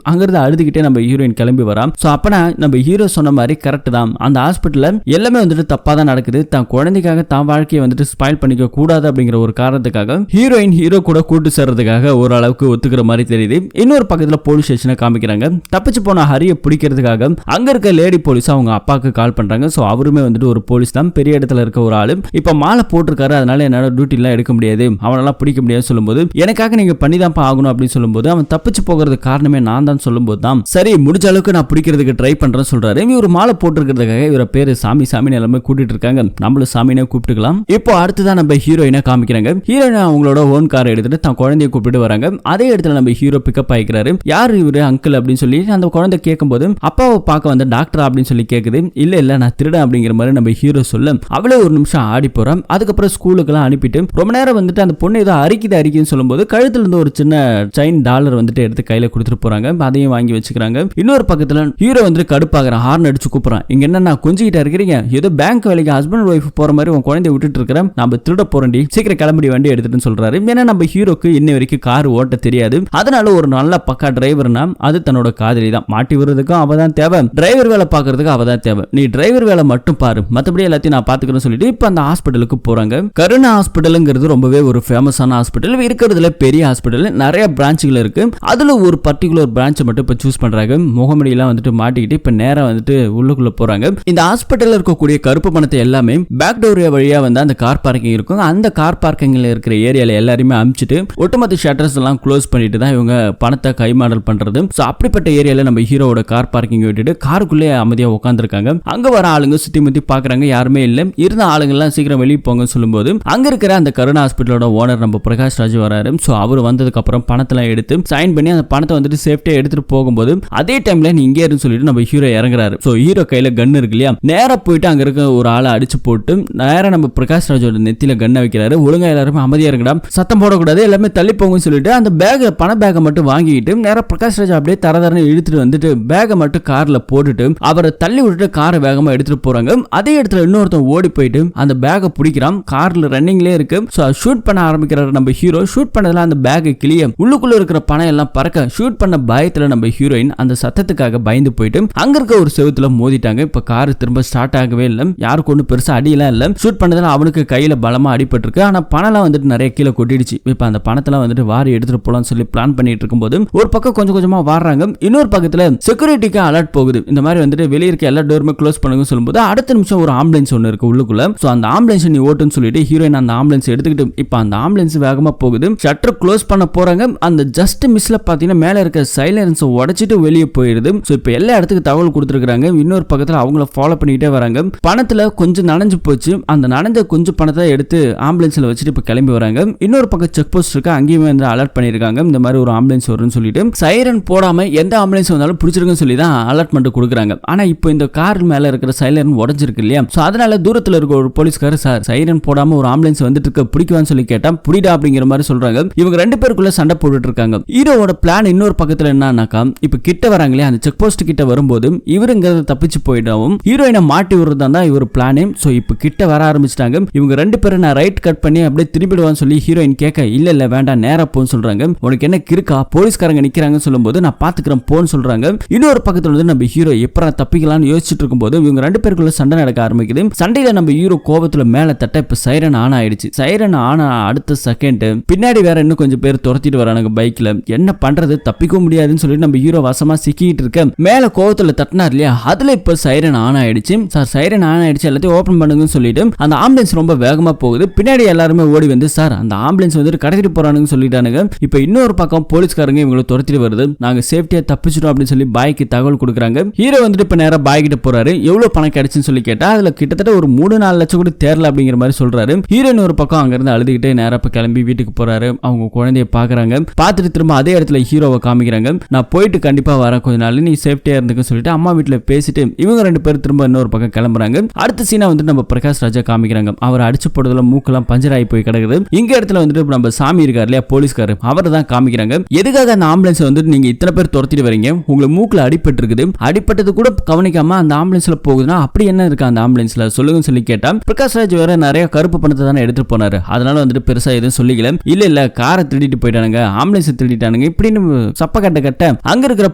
அங்கிருந்து அழுதுகிட்டே நம்ம ஹீரோயின் கிளம்பி வரான். சோ அப்பனா நம்ம ஹீரோ சொன்ன மாதிரி கரெக்ட் தான், அந்த ஹாஸ்பிட்டல்ல எல்லாமே வந்துட்டு தப்பா தான் நடக்குது, தான் குழந்தைக்காக தான் வாழ்க்கையை வந்துட்டு ஸ்பாயில் பண்ணிக்க கூடாது அப்படிங்கிற ஒரு காரணத்துக்காக ஹீரோயின் ஹீரோ கூட கூட்டு சேர்றதுக்காக ஓரளவுக்கு ஒத்துக்கிற மாதிரி தெரியுது. இன்னொரு பக்கத்துல போலீஸ் ஸ்டேஷனை காமிக்கிறாங்க. தப்பிச்சு போன ஹரியை பிடிக்கிறதுக்காக அங்க இருக்க லேடி போலீஸ் அவங்க அப்பாவுக்கு கால் பண்றாங்க. சோ அவருமே வந்துட்டு ஒரு போலீஸ் தான், பெரிய இடத்துல இருக்க ஒரு ஆளு. இப்ப மாலை போட்டிருக்காரு, அதனால என்னால டியூட்டி எல்லாம் எடுக்க முடியாது, அவனெல்லாம் பிடிக்க முடியாது சொல்லும்போது எனக்காக நீங்க பண்ணிதான் ஆகணும் அப்படின்னு சொல்லும்போது அவன் தப்பிச்சு போகிறதுக்கு காரணமே நான் தான் சொல்லும்போது தான் சரி முடிஞ்ச அளவுக்கு நான் பிடிக்கிறதுக்கு ட்ரை பண்றேன்னு சொல்றாரு. இவர் மாலை போட்டிருக்கிறதுக்காக இவர பேரு சாமி சாமி எல்லாமே கூட்டிட்டு இருக்காங்க. நம்மளும் சாமினே கூப்பிட்டுக்கலாம். இப்போ அடுத்துதான் நம்ம ஹீரோயினை காமிக்கிறாங்க. ஹீரோயின் அவங்களோட ஓன் காரை எடுத்துட்டு தான் குழந்தைய கூப்பிட்டு வராங்க. அதே இடத்துல நம்ம ஹீரோ பிக்கப் ஆயிக்கிறாரு. யாரு இவரு அங்கிள் அப்படின்னு சொல்லி அந்த குழந்தை கேட்கும்போது அப்பாவை பார்க்க வந்த டாக்டர் அப்படின்னு சொல்லி கேக்குது. இல்ல நான் திருடன் அப்படிங்கிற மாதிரி நம்ம ஹீரோ சொல்ல அவளே ஒரு நிமிஷம் ஆடி போறான். அதுக்கப்புறம் ஸ்கூலுக்கு எல்லாம் அனுப்பிட்டு ரொம்ப நேரம் வந்துட்டு அந்த பொண்ணு ஏதோ அரிக்குதுன்னு சொல்லும்போது கழுத்துல இருந்து ஒரு சின்ன செயின் டாலர் வந்துட்டு எடுத்து கையில கொடுத்துட்டு போறாங்க. அதையும் வாங்கி வச்சுக்கிறாங்க. இன்னொரு பக்கத்துல ஹீரோ வந்து கடுப்பாகிறான், ஹார்ன் அடிச்சு கூப்பிடுறான். இங்க என்ன கொஞ்சிக்கிட்ட இருக்கிறீங்க, ஏதோ பேங்க் வேலைக்கு ஹஸ்பண்ட் ஒய்ஃப் போற மாதிரி உன் குழந்தைய விட்டுட்டு இருக்கிறேன், நம்ம திருட போறேன்டி, சீக்கிரம் கிளம்பி வண்டி எடுத்துட்டு சொல்றாரு. ஏன்னா நம்ம ஹீரோக்கு இன்ன வரைக்கும் கார் ஓட்ட தெரியாது, அதனால ஒரு நல்ல பக்கா டிரைவர்னா அது தன்னோட காதலி தான். மாட்டி விடுறதுக்கும் அவதான் தேவை, டிரைவர் வேலை பாக்குறதுக்கு அவதான் தேவை, நீ டிரைவர் வேலை மட்டும் பாரு, மத்தபடி எல்லாத்தையும் நான் பாத்துக்கிறேன்னு சொல்லிட்டு இப்ப அந்த ஹாஸ்பிட்டலுக்கு போறாங்க. கருணா ஹாஸ்பிட்டலுங்கிறது ரொம்பவே ஒரு ஃபேமஸான ஹாஸ்பிட்டல், இருக்கிறதுல பெரிய ஹாஸ்பிட்டல், நிறைய பிரான்ச்சுகள் இருக்கு. அதுல ஒரு பர்டிகுலர் பிரான்ச் மட்டும் இப்ப சூஸ் பண்றாங்க. முகமடி எல்லாம் வந்துட்டு மாட்டிக்கிட்டு இப்ப நேரா வந்துட்டு உள்ளுக்குள்ள போறாங்க. இந்த ஹாஸ்பிட்டல்ல இருக்கக்கூடிய கருப்பு பணத்தை எல்லாமே பேக் டோர் வழியா வந்து அந்த கார் பார்க்கிங் இருக்கும். அந்த கார் பார்க்கிங்ல இருக்கிற ஏரியால எல்லாரையுமே அமிச்சிட்டு ஒட்டுமொத்த ஷட்டர்ஸ் எல்லாம் க்ளோஸ் பண்ணிட்டு தான் இவங்க பணத்தை கைமாடல் பண்றது. சோ அப்படிப்பட்ட ஏரியால நம்ம ஹீரோவோட கார் பார்க்கிங் விட்டுட்டு காருக்குள்ளே அமைதியா உட்கார்ந்துருக்காங்க. அங்க வர ஆளுங்க சுத்தி முத்தி பாக்குறாங்க, யாருமே இல்ல. இருந்த ஆளுங்க எல்லாம் சீக்கிரம் வெளியே போங்க சொல்லும்போது அங்க இருக்கிற அந்த கருணா ஹாஸ்பிட்டலோட ஓனர் நம்ம பிரகாஷ் ராஜ் வராரு. சோ அவர் வந்ததுக்கு அப்புறம் பணத்தெல்லாம் எடுத்து சைன் பண்ணி அந்த பணத்தை வந்துட்டு சேஃப்டியா எடுத்துட்டு போகும்போது அதே டைம்ல நீ இங்கே இருந்து சொல்லிட்டு நம்ம ஹீரோ இறங்குறாரு. சோ ஹீரோ கையில கன் இருக்கு இல்லையா, நேரா போயிட்டு அங்க இருக்க ஒரு ஆளை அடிச்சு போட்டு நேரா நம்ம பிரகாஷ் ராஜோட நெத்தியில கண்ணை வைக்கிறாரு. ஒழுங்கா எல்லாருமே அமைதியா இருக்கடா, சத்தம் போடக்கூடாது, எல்லாமே தள்ளி போங்கன்னு சொல்லிட்டு அந்த பேக் பண பேக்கை மட்டும் வாங்கிட்டு நேரா பிரகாஷ் ராஜ் அப்படியே தரதரன்னு இழுத்துட்டு வந்துட்டு பேக்கை மட்டும் கார்ல போட்டுட்டு அவரை தள்ளி விட்டுட்டு காரை வேகமா எடுத்துட்டு போறாங்க. அதே இடத்துல இன்னொருத்தன் ஓடி போயிட்டு அந்த பேக்கை பிடிக்கிறான். கார்ல ரன்னிங்லேயே இருக்கு. சோ ஷூட் பண்ண ஆரம்பிக்கிறாரு நம்ம ஹீரோ. ஷூட் பண்ணதுல அந்த பேக்கை கிளிய உள்ளுக்குள்ள இருக்கிற பணம் எல்லாம் பறக்க ஷூட் பண்ண பயத்துல நம்ம ஹீரோயின் அந்த சத்தத்துக்காக பயந்து போயிட்டு அங்க இருக்க ஒரு செவுத்துல மோதிட்டாங்க. இப்ப கார் திரும்ப ஸ்டார்ட் ஆகவே இல்லை. யாருக்கு ஒண்ணு பெருசா அடியெல்லாம் இல்ல. ஷூட் பண்ணதுல அவனுக்கு கையில பலமா அடிபட்டு இருக்கு. ஆனா பணம்லாம் வந்துட்டு நிறைய கீழே கொட்டிடுச்சு. இப்ப அந்த பணத்தெல்லாம் வந்துட்டு வாரி எடுத்துட்டு போலாம்னு சொல்லி பிளான் பண்ணிட்டு இருக்கும்போது ஒரு பக்கம் கொஞ்சம் கொஞ்சமா வாடுறாங்க. இன்னொரு பக்கத்துல செக்யூரிட்டிக்கு அலர்ட் போகுது. இந்த மாதிரி வந்துட்டு வெளியே இருக்க எல்லா டோருமே க்ளோஸ் பண்ணுங்க சொல்லும்போது அடுத்த நிமிஷம் ஒரு ஆம்புலன்ஸ் ஒன்னு இருக்கு உள்ளுக்குள்ள. சோ அந்த ஆம்புலன்ஸ் நீ ஓட்டுன்னு சொல்லிட்டு ஹீரோயின் அந்த ஆம்புலன்ஸ் எடுத்துக்கிட்டு இப்ப அந்த ஆம்புலன்ஸ் வேகமா போகுது. ஷட்டர் க்ளோஸ் பண்ண போறாங்க. அந்த ஜஸ்ட் மிஸ்ல பாத்தீங்கன்னா மேல இருக்க சைலன்ஸ் உடைச்சிட்டு வெளியே போயிடுது. சோ இப்ப எல்லா இடத்துக்கு தகவல் கொடுத்துருக்காங்க. இன்னொரு பக்கத்துல அவங்கள ஃபாலோ பண்ணிட்டே வராங்க. பணத்துல கொஞ்சம் நனைஞ்சு போச்சு. அந்த நனைஞ்ச கொஞ்சம் பணத்தை எடுத்து ஆம்புலன்ஸ்ல வச்சுட்டு இப்ப கிளம்பி வராங்க. இன்னொரு பக்கம் செக் போஸ்ட் இருக்கு, அங்கேயுமே வந்து அலர்ட் பண்ணிருக்காங்க. இந்த மாதிரி ஒரு ஆம்புலன்ஸ் வரும்னு சொல்லிட்டு சைரன் போடாம எந்த ஆம்புலன்ஸ் வந்தாலும் பிடிச்சிருக்குன்னு சொல்லி தான் அலர்ட்மெண்ட் கொடுக்குறாங்க. ஆனா இப்போ இந்த கார் மேல இருக்கிற சைரன் உடைஞ்சிருக்கு இல்லையா, சோ அதனால தூரத்துல இருக்க ஒரு போலீஸ்கார் சார் சைரன் போடாம ஒரு ஆம்புலன்ஸ் வந்துட்டு இருக்க பிடிக்குவான்னு சொல்லி கேட்டா புடிடா அப்படிங்கிற மாதிரி சொல்றாங்க. இவங்க ரெண்டு பேருக்குள்ள சண்டை போட்டுட்டு இருக்காங்க. ஹீரோவோட பிளான் இன்னொரு பக்கத்துல என்னன்னாக்கா இப்ப கிட்ட வராங்களே அந்த செக் போஸ்ட் கிட்ட வரும்போது இவருங்கிறத தப்பிச்சு போயிடவும் ஹீரோயினை மாட்டி விடுறதான் தான் இவர் பிளானே. சோ இப்ப கிட்ட வர ஆரம்பிச்சிட்டாங்க. இவங்க ரெண்டு பேரும் நான் ரைட் கட் பண்ணி அப்படியே திரும்பிடுவான்னு சொல்லி ஹீரோயின் கேட்க இல்ல வேண்டாம் நேரா போன்னு சொல்றாங்க. உனக்கு என்ன கிறுக்கா, போலீஸ்காரங்க நிக்கிறாங்கன்னு சொல்லும்போது நான் பாத்துக்கிறேன் போன்னு சொல்றாங்க. இன்னொரு பக்கத்துல வந்து நம்ம ஹீரோ எப்ப தப்பிக்கலாம்னு யோசிச்சுட்டு இருக்கும்போது இவங்க ரெண்டு பேருக்குள்ள சண்டை நடக்க ஆரம்பிக்குது. சண்டையில நம்ம ஹீரோ கோபத்துல மேல தட்ட இப்ப சைரன் ஆன் ஆயிடுச்சு. சைரன் ஆன் அடுத்த செகண்ட் பின்னாடி வேற இன்னும் கொஞ்சம் பேர் துரத்திட்டு வரானுங்க பைக்ல. என்ன பண்றது, தப்பிக்க முடியாதுன்னு சொல்லி நம்ம ஹீரோ வசமா சிக்கிட்டு இருக்க மேல கோவத்துல தட்டினார் இல்லையா, அதுல இப்ப சைரன் ஆன் ஆயிடுச்சு. சார் சைரன் ஆன் ஆயிடுச்சு, எல்லாத்தையும் ஓபன் பண்ணுங்கன்னு சொல்லிட்டு அந்த ஆம்புலன்ஸ் ரொம்ப வேகமா போகுது. பின்னாடி எல்லாருமே ஓடி வந்து சார் அந்த ஆம்புலன்ஸ் வந்துட்டு கடத்திட்டு போறானுங்க சொல்லிட்டானுங்க. இப்ப இன்னொரு பக்கம் போலீஸ்காரங்க இவங்களை துரத்திட்டு வருது. நாங்க சேஃப்டியா தப்பிச்சிட்டோம் அப்படின்னு சொல்லி பாய்க்கு தகவல் கொடுக்குறாங்க. ஹீரோ வந்துட்டு இப்ப நேரா பாய் கிட்ட போறாரு. எவ்வளவு பணம் கிடைச்சுன்னு சொல்லி கேட்டா அதுல கிட்டத்தட்ட ஒரு 3-4 லட்சம் கூட தேரல அப்படிங்கிற மாதிரி சொல்றாரு. ஹீரோயின் ஒரு பக்கம் அங்க இருந்து அழுதுகிட்டே நேரா இப்ப கிளம்பி வீட்டுக்கு போறாரு. அவங்க குழந்தைய பாக்குறாங்க. பார்த்துட்டு திரும்ப அதே இடத்துல ஹீரோவை காமிக்கிறாங்க. நான் போயிட்டு கண்டிப்பா வரேன், கொஞ்ச நாள் நீ சேஃப்டியா இருந்துக்க சொல்லிட்டு அம்மா வீட்டுல பேசிட்டு இவங்க ரெண்டு பேரும் திரும்ப இன்னொரு பக்கம் கிளம்புறாங்க. அடுத்த சீனா வந்துட்டு நம்ம பிரகாஷ் ராஜா காமிக்கிறாங்க. அவர் அடிச்சு போடுறதுல மூக்கெல்லாம் பஞ்சர் ஆகி போய் கிடக்குது. இங்க இடத்துல வந்துட்டு நம்ம சாமி இருக்காரு இல்லையா போலீஸ்காரர், அவர் தான் காமிக்கிறாங்க. எதுக்காக அந்த ஆம்புலன்ஸ் வந்துட்டு நீங்க இத்தனை பேர் துரத்திட்டு வரீங்க, உங்களுக்கு மூக்குல அடிபட்டு இருக்குது, அடிப்பட்டது கூட கவனிக்காம அந்த ஆம்புலன்ஸ்ல போகுதுன்னா அப்படி என்ன இருக்கு அந்த ஆம்புலன்ஸ்ல சொல்லுங்கன்னு சொல்லி கேட்டா பிரகாஷ் ராஜ் வேற நிறைய கருப்பு பணத்தை தானே எடுத்துட்டு போனாரு, அதனால வந்துட்டு பெருசா எதுவும் சொல்லிக்கல. இல்ல காரை திருடிட்டு போயிட்டாங்க, திருடிட்டானுங்க, ஆம்புலன்ஸ் திருடிட்டானுங்க இப்படின்னு சப்ப கட்ட அங்க இருக்கிற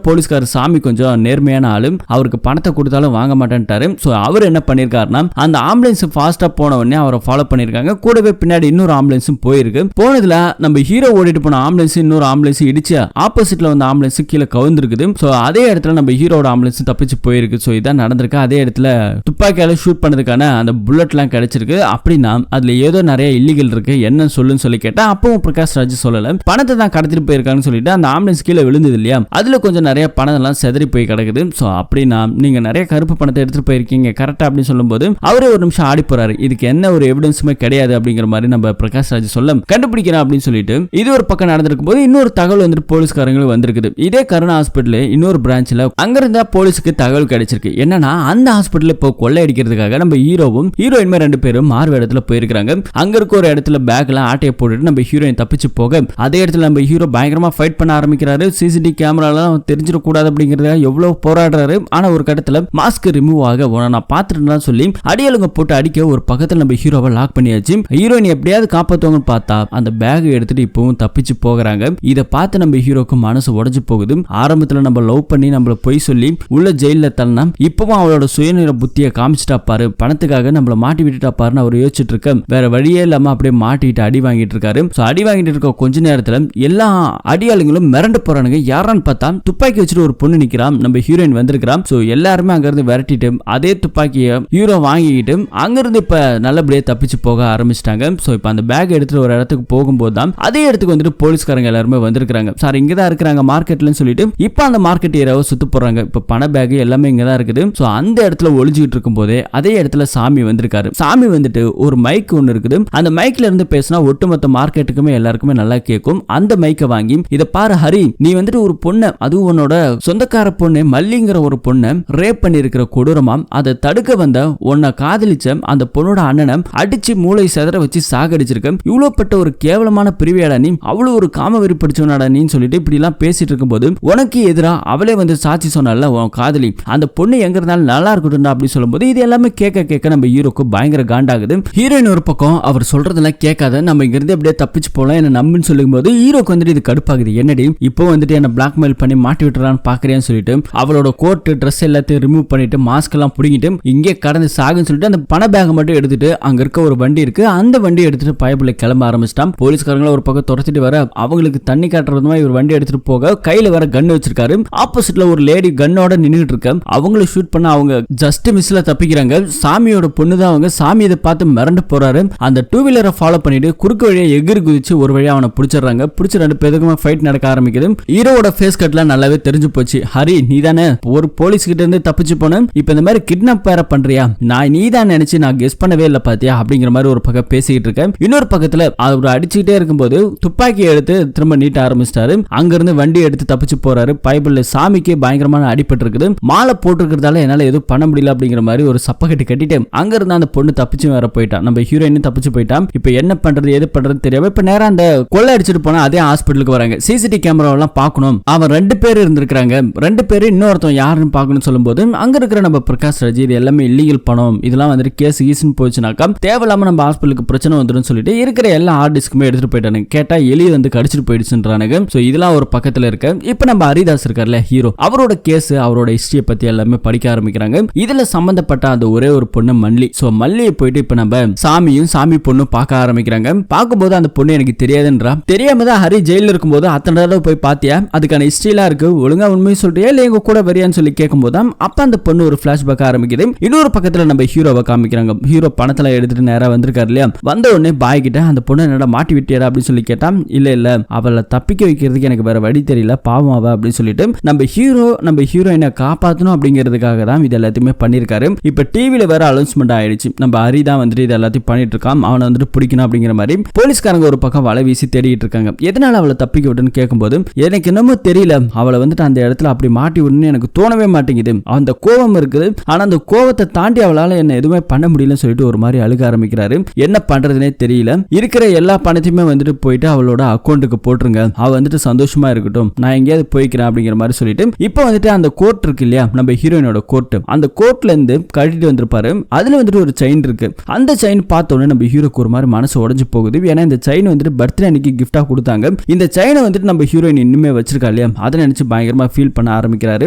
போலீஸ்காரர் சாமி கொஞ்சம் நேர்மையான ஆளு, அவருக்கு பணத்தை கொடுத்தாலும் வாங்க மாட்டேன்ட்டாரு. சோ அவர் என்ன பண்ணிருக்காருன்னா அந்த ஆம்புலன்ஸ் ஃபாஸ்டா போன உடனே அவரை ஃபாலோ பண்ணிருக்காங்க. கூடவே பின்னாடி இன்னொரு ஆம்புலன்ஸும் போயிருக்கு. போனதுல நம்ம ஹீரோ ஓடிட்டு போன ஆம்புலன்ஸ் இன்னொரு ஆம்புலன்ஸ் இடிச்சு ஆப்போசிட்ல வந்த ஆம்புலன்ஸ் கீழே கவுந்திருக்குது. சோ அதே இடத்துல நம்ம ஹீரோட ஆம்புலன்ஸ் தப்பிச்சு போயிருக்கு. சோ இதான் நடந்திருக்கு. அதே இடத்துல துப்பாக்கியால ஷூட் பண்ணதுக்கான அந்த புல்லட் எல்லாம் கிடைச்சிருக்கு. அப்படின்னா அதுல ஏதோ நிறைய இல்லீகல் இருக்கு, என்ன சொல்லுன்னு சொல்லி கேட்டா அப்பவும் பிரகாஷ் ராஜ் சொல்லல. பணத்தை தான் கடத்திட்டு போயிருக்காங்கன்னு சொல்லிட்டு அந்த ஆம்புலன்ஸ் கீழே விழுந்தது இல்லையா, அதுல கொஞ்சம் நிறைய பணம் எல்லாம் செதறி போய் கிடக்குது. சோ அப்படின்னா நீங்க நிறைய கருப்பு பணத்தை எடுத்துட்டு போயிருக்கீங்க கரெக்டா அப்படின்னு சொல்லும்போது அவரே ஒரு நிமிஷம் ஆடி போறாரு. இதுக்கு என்ன ஒரு எவிடன்ஸுமே கிடையாது அப்படிங்கிற மாதிரி நம்ம பிரகாஷ் ராஜ் சொல்ல கண்டுபிடிக்கிறோம் அப்படின்னு சொல்லிட்டு இது ஒரு பக்கம் நடந்திருக்கும் போது இன்னொரு தகவல் வந்துட்டு போலீஸ்காரங்களுக்கு வந்திருக்குது. இதே கருணா ஹாஸ்பிட்டல் இன்னொரு பிரான்ச்ல அங்க இருந்தா போலீஸுக்கு தகவல் கிடைச்சிருக்கு. என்னன்னா அந்த ஹாஸ்பிட்டல் இப்போ கொள்ளை அடிக்கிறதுக்காக நம்ம ஹீரோவும் ஹீரோயின்மே 2 பேரும் மாறு இடத்துல போயிருக்காங்க. அங்க இருக்க ஒரு இடத்துல பேக்ல ஆட்டையை போட்டுட்டு நம்ம ஹீரோயின் தப்பிச்சு போக அதே இடத்துல நம்ம ஹீரோ பயங்கரமா ஃபைட் பண்ண ஆரம்பிக்கிறாரு. சிசிடிவி கேமராலாம் தெரிஞ்சிட கூடாது அப்படிங்கறதுக்காக எவ்வளவு போராடுறாரு. ஆனா ஒரு கட்டத்துல மாஸ்க் ரிமூவ் ஆக நான் பாத்துட்டேன்னு சொல்லி அடியாளுங்க போட்டு அடிக்க ஒரு பக்கத்துல நம்ம ஹீரோவை லாக் பண்ணியாச்சு. ஹீரோயின் எப்படியாவது காப்பாத்துவாங்கன்னு பார்த்தா அந்த பேக் எடுத்துட்டு இப்பவும் தப்பிச்சு போகிறாங்க. இதை பார்த்து நம்ம ஹீரோக்கு மனசு உடைஞ்சு போகுது. ஆரம்பத்துல நம்ம லவ் பண்ணி நம்மள பொய் சொல்லி உள்ள ஜெயில தள்ளனா இப்பவும் அவளோட சுயநிற புத்தியை காமிச்சிட்டா பாரு, பணத்துக்காக நம்மள மாட்டி விட்டுட்டா பாருன்னு அவர் யோசிச்சுட்டு இருக்க வேற வழியே இல்லாம அப்படியே மாட்டிட்டு அடி வாங்கிட்டு இருக்காரு. அடி வாங்கிட்டு இருக்க கொஞ்ச நேரத்துல எல்லா அடியாளுங்களும் மிரண்டு போறானுங்க. யாரான்னு பார்த்தா துப்பாக்கி வச்சுட்டு ஒரு பொண்ணு நிக்கிறான். நம்ம ஹீரோயின் வந்திருக்கிறான். சோ எல்லாருமே அங்க இருந்து விரட்டிட்டு அதே துப்பாக்கியை ஹீரோ வாங்கிக்கிட்டு அங்கிருந்து இப்ப நல்லபடியா தப்பிச்சு போக ஆரம்பிச்சிட்டாங்க. சோ இப்ப அந்த பேக் எடுத்துட்டு ஒரு இடத்துக்கு போகும்போது தான் அதே இடத்துக்கு வந்துட்டு போலீஸ்காரங்க எல்லாருமே வந்திருக்காங்க. சார் இங்கதான் இருக்கிறாங்க மார்க்கெட்ல சொல்லிட்டு இப்ப அந்த மார்க்கெட் ஏரியாவை சுத்து போறாங்க. இப்ப பண பேக் எல்லாமே இங்கதான் இருக்குது. சோ அந்த இடத்துல ஒளிஞ்சுக்கிட்டு இருக்கும் போதே அதே இடத்துல சாமி வந்திருக்காரு. சாமி வந்துட்டு ஒரு மைக் ஒன்னு இருக்குது. அந்த மைக்ல இருந்து பேசினா ஒட்டுமொத்த மார்க்கெட்டுக்குமே எல்லாருக்குமே நல்லா கேட்கும். அந்த மைக்கை வாங்கி இத பாரு ஹரி, நீ வந்துட்டு ஒரு பொண்ணு, அதுவும் உன்னோட சொந்தக்கார பொண்ணு மல்லிங்கிற ஒரு பொண்ணை ரேப் பண்ணி இருக்கிற கொடூரமாம், அதை தடுக்க வந்த உன்னை காதலிச்ச அந்த பொண்ணோட அண்ணனை அடிச்சு மூளை செதற வச்சு சாகடிச்சிருக்க. இவ்வளவு பட்ட ஒரு கேவலமான பிரிவியாடா நீ, அவ்வளவு ஒரு காமவெறி படிச்சவனாடா நீ சொல்லிட்டு இப்படி எல்லாம் பேசிட்டு இருக்கும்போது உனக்கு எதிரா அவளே வந்து சாட்சி சொன்னால உன் காதலி, அந்த பொண்ணு எங்க இருந்தாலும் நல்லா இருக்கட்டும் அப்படி சொல்லும்போது இது எல்லாமே கேட்க நம்ம ஹீரோக்கு பயங்கர காண்டாகுது. ஹீரோயின் ஒரு பக்கம் அவர் சொல்றதெல்லாம் கேட்காத நம்ம இங்க இருந்து அப்படியே தப்பிச்சு போலாம் என்ன நம்புன்னு சொல்லும் போது ஹீரோக்கு வந்துட்டு இது கடுப்பாகுது. என்னடி இப்போ வந்துட்டு என்ன பிளாக்மெயில் பண்ணி மாட்டி விட்டுறான்னு பாக்குறேன்னு சொல்லிட்டு அவளோட கோட் ட்ரெஸ் எல்லாத்தையும் ரிமூவ் பண்ணிட்டு மாஸ்க் எல்லாம் புடிங்கிட்டு இங்கே கடந்து சாகுன்னு சொல்லிட்டு அந்த பண பேக் மட்டும் எடுத்துட்டு அங்க இருக்க ஒரு வண்டி இருக்கு, அந்த வண்டி எடுத்துட்டு பயப்புல கிளம்ப ஆரம்பிச்சிட்டான். போலீஸ்காரங்களும் ஒரு பக்கம் துரத்திட்டு வர அவங்களுக்கு தண்ணி காட்டுறதுமா இவர் வண்டி எடுத்துட்டு போக கையில வர கன் வச்சிருக்காரு. ஆப்போசிட்ல ஒரு லேடி கன்னோட நின்னுட்டு இருக்க. அவங்கள ஷூட் பண்ண அவங்க ஜஸ்ட் மிஸ்ல தப்பிக்கிறாங்க. சாமியோட பொண்ணு தான் அவங்க. சாமி இதை பார்த்து மிரண்டு போறாரு. அந்த டூ வீலரை ஃபாலோ பண்ணிட்டு குறுக்கு வழியா எகிரி குதிச்சு ஒரு வழியா அவனை பிடிச்சிடறாங்க. பிடிச்ச 2 பேருக்குமே ஃபைட் நடக்க ஆரம்பிக்குது. ஹீரோவோட ஃபேஸ் கட்லாம் நல்லாவே தெரிஞ்சு போச்சு. ஹரி நீ தானே ஒரு போலீஸ் கிட்ட இருந்து தப்பிச்சு போன, இப்ப இந்த மாதிரி கிட்னாப் வேற பண்றியா, நான் நீ தான் நினைச்சு நான் கெஸ் பண்ணவே இல்ல பாத்தியா அப்படிங்கிற மாதிரி ஒரு பக்கம் பேசிக்கிட்டு இருக்கேன். இன்னொரு பக்கத்துல அவர் அடிச்சுக்கிட்டே இருக்கும்போது துப்பாக்கி எடுத்து திரும்ப நீட்ட ஆரம்பிச்சிட்டாரு. அங்க இருந்து வண்டி எடுத்து தப்பிச்சு போறாரு. பைபிள்ல சாமிக்கு பயங்கரமான அடிபட்டு இருக்குது. மாலை போட்டுருக்கிறதால என்னால எதுவும் பண்ண முடியல அப்படிங்கிற மாதிரி ஒரு சப்பக்கட்டி கட்டிட்டு அங்க இருந்து அந்த பொண்ணு தப்பிச்சு வேற போயிட்டான். நம்ம ஹீரோயின் தப்பிச்சு போயிட்டான். இப்ப என்ன பண்றது எது பண்றது தெரியாம இப்ப நேரம் அந்த கொள்ளை அடிச்சுட்டு போனா அதே ஹாஸ்பிட்டலுக்கு வராங்க. சிசிடிவி கேமராவெல்லாம் பார்க்கணும். அவன் 2 பேர் இருந்திருக்காங்க. 2 பேர் இன்னொருத்தன் யாருன்னு பார்க்கணும்னு சொல்லும்போது அங்க இருக்கிற நம்ம பிரகாஷ் ராஜ் இது எல்லாமே இல்லீகல் பணம், இதெல்லாம் வந்துட்டு கேஸ் ஈஸின்னு போச்சுனாக்கா தேவையில்லாம நம்ம ஹாஸ்பிட்டலுக்கு பிரச்சனை வந்துடும் சொல்லிட்டு இருக்கிற எல்லா ஹார்ட் டிஸ்க்குமே எடுத்துட்டு போயிட்டானுங்க. கேட்டா எலியை வந்து கடிச்சிட்டு போயிடுச்சுன்றானுங்க. சோ இதெல்லாம் ஒரு பக்கத்துல இருக்க. இப்ப நம்ம ஹரிதாஸ் இருக்கார்ல ஹீரோ, அவரோட கேஸ் அவரோட ஹிஸ்டரியை பத்தி எல்லாமே படிக்க ஆரம்பிக்கிறாங்க. இதுல சம்பந்தப்பட்ட அந்த ஒரே ஒரு பொண்ணு மல்லி. சோ மல்லியை போயிட்டு இப்ப நம்ம சாமியும் சாமி பொண்ணும் பார்க்க ஆரம்பிக்கிறாங்க. பார்க்கும்போது அந்த பொண்ணு எனக்கு தெரியாதுன்றா. தெரியாம தான் ஹரி ஜெயில இருக்கும்போது அத்தனை தடவை போய் பாத்தியா, அதுக்கான ஹிஸ்டரிலாம் இருக்கு, ஒழுங்கா உண்மையை சொல்றியா இல்ல எங்க கூட வரியான்னு சொல்லி கேட்கும்போது அப்ப அந்த பொண்ணு ஒரு பிளாஷ்பேக் ஆரம்பிக்குது. இன்னொரு பக்கத்துல நம்ம ஹீரோவை காமிக்கிறாங்க. ஹீரோ பணத்துல எடுத்துட்டு நேரா வந்திருக்காரு இல்லையா, வந்த உடனே பாய் கிட்ட அந்த பொண்ணு என்னடா மாட்டி விட்டியாடா அப்படின்னு சொல்லி கேட்டா இல்ல அவளை தப்பிக்க வைக்கிறதுக்கு எனக்கு வேற வழி தெரியல, பாவம் அவ அப்படின்னு சொல்லிட்டு நம்ம ஹீரோயினை காப்பாத்தணும் அப்படிங்கிறதுக்காக தான் இது எல்லாத்தையுமே பண்ணிருக்காரு. இப்ப டிவில வேற அனௌன்ஸ்மெண்ட் ஆயிடுச்சு, நம்ம ஹரி தான் வந்துட்டு இது எல்லாத்தையும் பண்ணிட்டு இருக்கான், அவனை வந்துட்டு பிடிக்கணும் அப்படிங்கிற மாதிரி. போலீஸ்காரங்க ஒரு பக்கம் வலை வீசி தேடிட்டு இருக்காங்க. எதனால அவளை தப்பிக்க விட்டுன்னு கேட்கும்போது எனக்கு என்னமோ தெரியல, அவளை வந்துட்டு அந்த இடத்துல அப்படி மாட்டி விடணும்னு எனக்கு தோணவே மாட்டேங்குது, அந்த கோபம் இருக்குது, ஆனா அந்த கோபத்தை தாண்டி அவளால என்ன எதுவுமே பண்ண முடியலன்னு சொல்லிட்டு ஒரு மாதிரி அழுக ஆரம்பிக்கிறாரு. என்ன பண்றதுனே தெரியல, இருக்கிற எல்லா பணத்தையுமே வந்துட்டு போயிட்டு அவளோட அக்கௌண்ட்டுக்கு போட்டுருங்க, அவ வந்துட்டு சந்தோஷமா இருக்கட்டும், நான் எங்கேயாவது போய்க்கிறேன் அப்படிங்கிற மாதிரி சொல்லிட்டு இப்போ வந்துட்டு அந்த கோர்ட் இருக்கு இல்லையா, நம்ம ஹீரோயினோட கோர்ட், அந்த கோர்ட்ல இருந்து கட்டிட்டு வந்திருப்பாரு. அதுல வந்துட்டு ஒரு செயின் இருக்கு. அந்த செயின் பார்த்தோன்னே நம்ம ஹீரோக்கு ஒரு மாதிரி மனசு உடைஞ்சு போகுது. ஏன்னா இந்த செயின் வந்துட்டு பர்த்டே அன்னைக்கு கிஃப்டா கொடுத்த கொடுத்தாங்க. இந்த செயினை வந்துட்டு நம்ம ஹீரோயின் இன்னுமே வச்சிருக்கா இல்லையா, அதை நினைச்சு பயங்கரமா ஃபீல் பண்ண ஆரம்பிக்கிறாரு.